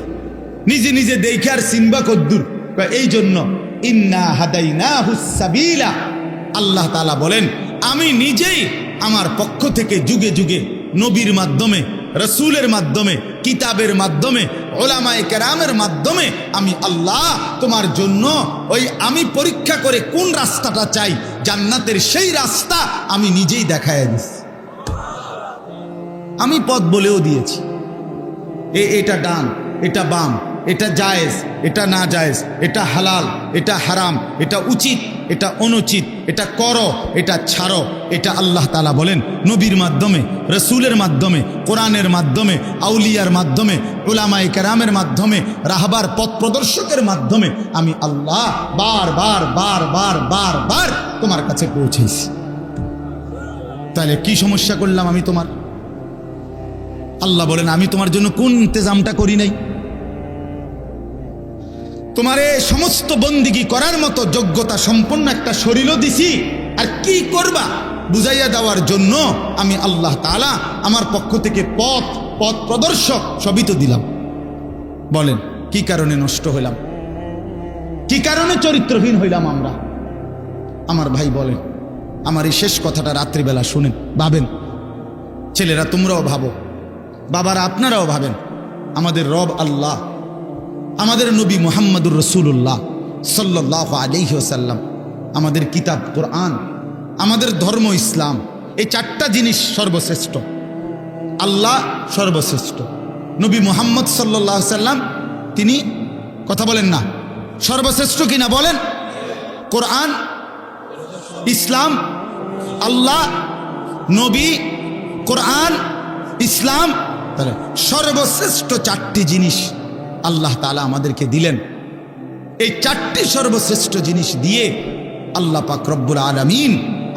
নিজে নিজে দেখে আর চিনবা কদ্দুর। এই জন্য ইন্না হাদাইনাহুস সাবিলা, আল্লাহ তাআলা বলেন, আমি নিজেই আমার পক্ষ থেকে যুগে যুগে নবীর মাধ্যমে, রসুলের মাধ্যমে, কিতাবের মাধ্যমে, ওলামায়ে কেরামের মাধ্যমে আমি আল্লাহ তোমার জন্য ওই আমি পরীক্ষা করে কোন রাস্তাটা চাই, জান্নাতের সেই রাস্তা আমি নিজেই দেখায় দিচ্ছি। আমি পথ বলেও দিয়েছি, এটা ডান, এটা বাম, এটা জায়েজ, এটা না জায়েজ, এটা হালাল, এটা হারাম, এটা উচিত, এটা অনুচিত, এটা করো, এটা ছাড়ো, এটা আল্লাহ তাআলা বলেন নবীর মাধ্যমে, রসুলের মাধ্যমে, কোরআনের মাধ্যমে, আউলিয়ার মাধ্যমে, উলামায়ে কেরামের মাধ্যমে, রাহবার পথ প্রদর্শকের মাধ্যমে আমি আল্লাহ বারবার বারবার বারবার তোমার কাছে পৌঁছেছি। তাহলে কি সমস্যা করলাম আমি তোমার? আল্লাহ বলেন আমি তোমার জন্য কোন ইন্তজামটা করি নাই? তোমারে সমস্ত বন্দিগি করার মতো যোগ্যতা সম্পন্ন একটা শরীরও দিছি, আর কি করবা বুঝাইয়া দেওয়ার জন্য আমি আল্লাহ তাআলা আমার পক্ষ থেকে পথ প্রদর্শক সবই তো দিলাম। বলেন কি কারণে নষ্ট হইলাম? কি কারণে চরিত্রহীন হইলাম আমরা? আমার ভাই বলেন, আমার এই শেষ কথাটা রাত্রিবেলা শুনেন, ভাবেন, ছেলেরা তোমরাও ভাবো, বাবারা আপনারাও ভাবেন। আমাদের রব আল্লাহ, আমাদের নবী মুহাম্মদুর রাসূলুল্লাহ সাল্লাল্লাহু আলাইহি ওয়াসাল্লাম, আমাদের কিতাব কোরআন, আমাদের ধর্ম ইসলাম, এই চারটা জিনিস সর্বশ্রেষ্ঠ। আল্লাহ সর্বশ্রেষ্ঠ, নবী মুহাম্মদ সাল্লাল্লাহু আলাইহি ওয়াসাল্লাম তিনি, কথা বলেন না, সর্বশ্রেষ্ঠ কিনা বলেন? কোরআন, ইসলাম, আল্লাহ, নবী, কোরআন, ইসলাম, তাহলে সর্বশ্রেষ্ঠ চারটি জিনিস আল্লাহ তাআলা আমাদেরকে দিলেন। এই চারটি সর্বশ্রেষ্ঠ জিনিস দিয়ে আল্লাহ পাক রব্বুল আলামিন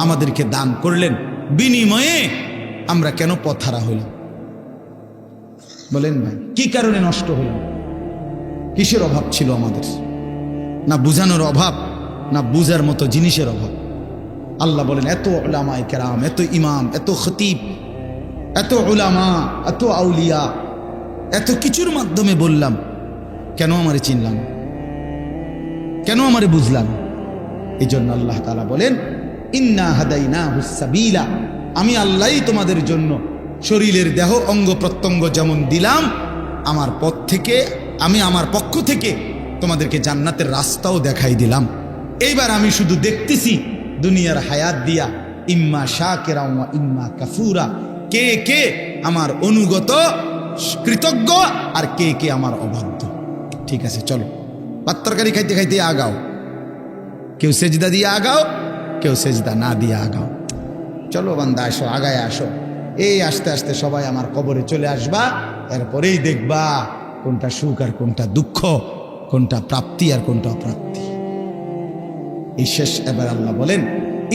আমাদেরকে দান করলেন। বিনিময়ে আমরা কেন পথহারা হইলাম? বলেন ভাই, কি কারণে নষ্ট হইলাম? কিসের অভাব ছিল আমাদের? না বুঝানোর অভাব, না বুঝার মতো জিনিসের অভাব। আল্লাহ বলেন এত উলামায়ে কেরাম, এত ইমাম, এত খতিব, এত উলামা, এত আউলিয়া, এত কিছুর মাধ্যমে বললাম, কেন আমারে চিনলাম? কেন আমারে বুঝলাম? এই জন্য আল্লাহ তাআলা বলেন ইন্না হাদাইনাহুস সাবিলা, আমি আল্লাহই তোমাদের জন্য শরীরের দেহ অঙ্গ প্রত্যঙ্গ যেমন দিলাম, আমার পথ থেকে, আমি আমার পক্ষ থেকে তোমাদেরকে জান্নাতের রাস্তাও দেখাই দিলাম। এইবার আমি শুধু দেখতেছি দুনিয়ার হায়াত দিয়া, ইম্মা শাকিরা ওয়া ইম্মা কাফুরা, কে কে আমার অনুগত কৃতজ্ঞ আর কে কে আমার অবাধ্য। ঠিক আছে, চলো ভাত তরকারি খাইতে খাইতে আগাও, কেউ সেজদা দিয়ে আগাও, কেউ সেজদা না দিয়ে আগাও। চলো বান্দা আসো, আগায় আসো। এই আস্তে আস্তে সবাই আমার কবরে চলে আসবা, এরপরেই দেখবা কোনটা সুখ আর কোনটা দুঃখ, কোনটা প্রাপ্তি আর কোনটা অপ্রাপ্তি। এই শেষ এবার আল্লাহ বলেন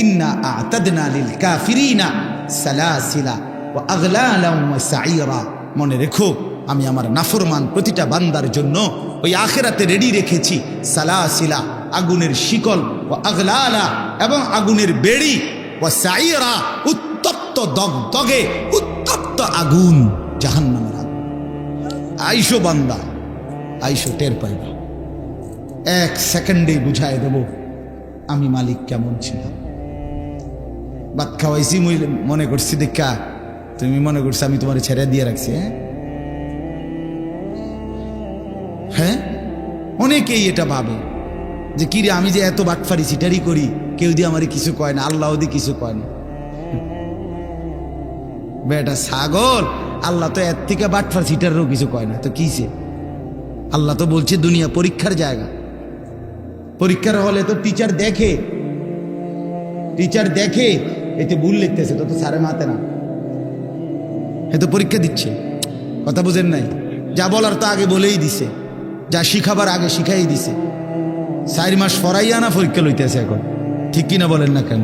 ইন্না আ'তাদনা লিল কাফিরিনা সালাসিলা ওয়া আগলালাম ওয়া সাইরা। মনে রেখো আমি আমার নাফরমান প্রতিটা বান্দার জন্য ওই আখিরাতে রেডি রেখেছি সালাসিলা, আগুনের শিকল, ওয়া আগলালা, এবং আগুনের বেড়ি, ওয়া সাইরা, উত্তপ্ত দগদগে উত্তপ্ত আগুন, জাহান্নামের আগুন। আইসো বান্দা, আইসো, টের পাইবা। এক সেকেন্ডেই বুঝাই দেব আমি মালিক কেমন ছিলাম। ভাত খাওয়াইছি মনে করছি দেখা, তুমি মনে করছো আমি তোমার ছেড়ে দিয়ে রাখছি। হ্যাঁ, অনেকেই এটা ভাবে যে কিরে আমি যে এত বাটফারি সিটারি করি, কেউ দিয়ে আমারে কিছু কয় না, আল্লাহ দিয়ে কিছু কয় না। বেটা ছাগল, আল্লাহ তো এর থেকে বাটফার সিটারেরও কিছু কয় না, তো কিসে? আল্লাহ তো বলছে দুনিয়া পরীক্ষার জায়গা। পরীক্ষার হলে তো টিচার দেখে, এতে ভুল লিখতেছে তো সারে মাতে না, এ তো পরীক্ষা দিচ্ছে। কথা বুঝেন নাই? যা বলার তো আগে বলেই দিছে, যা শিখাবার আগে শিখাই দিছে। 4 মাস পড়াইয়া না পরীক্ষা লইতেছে এখন, ঠিক কিনা বলেন না কেন?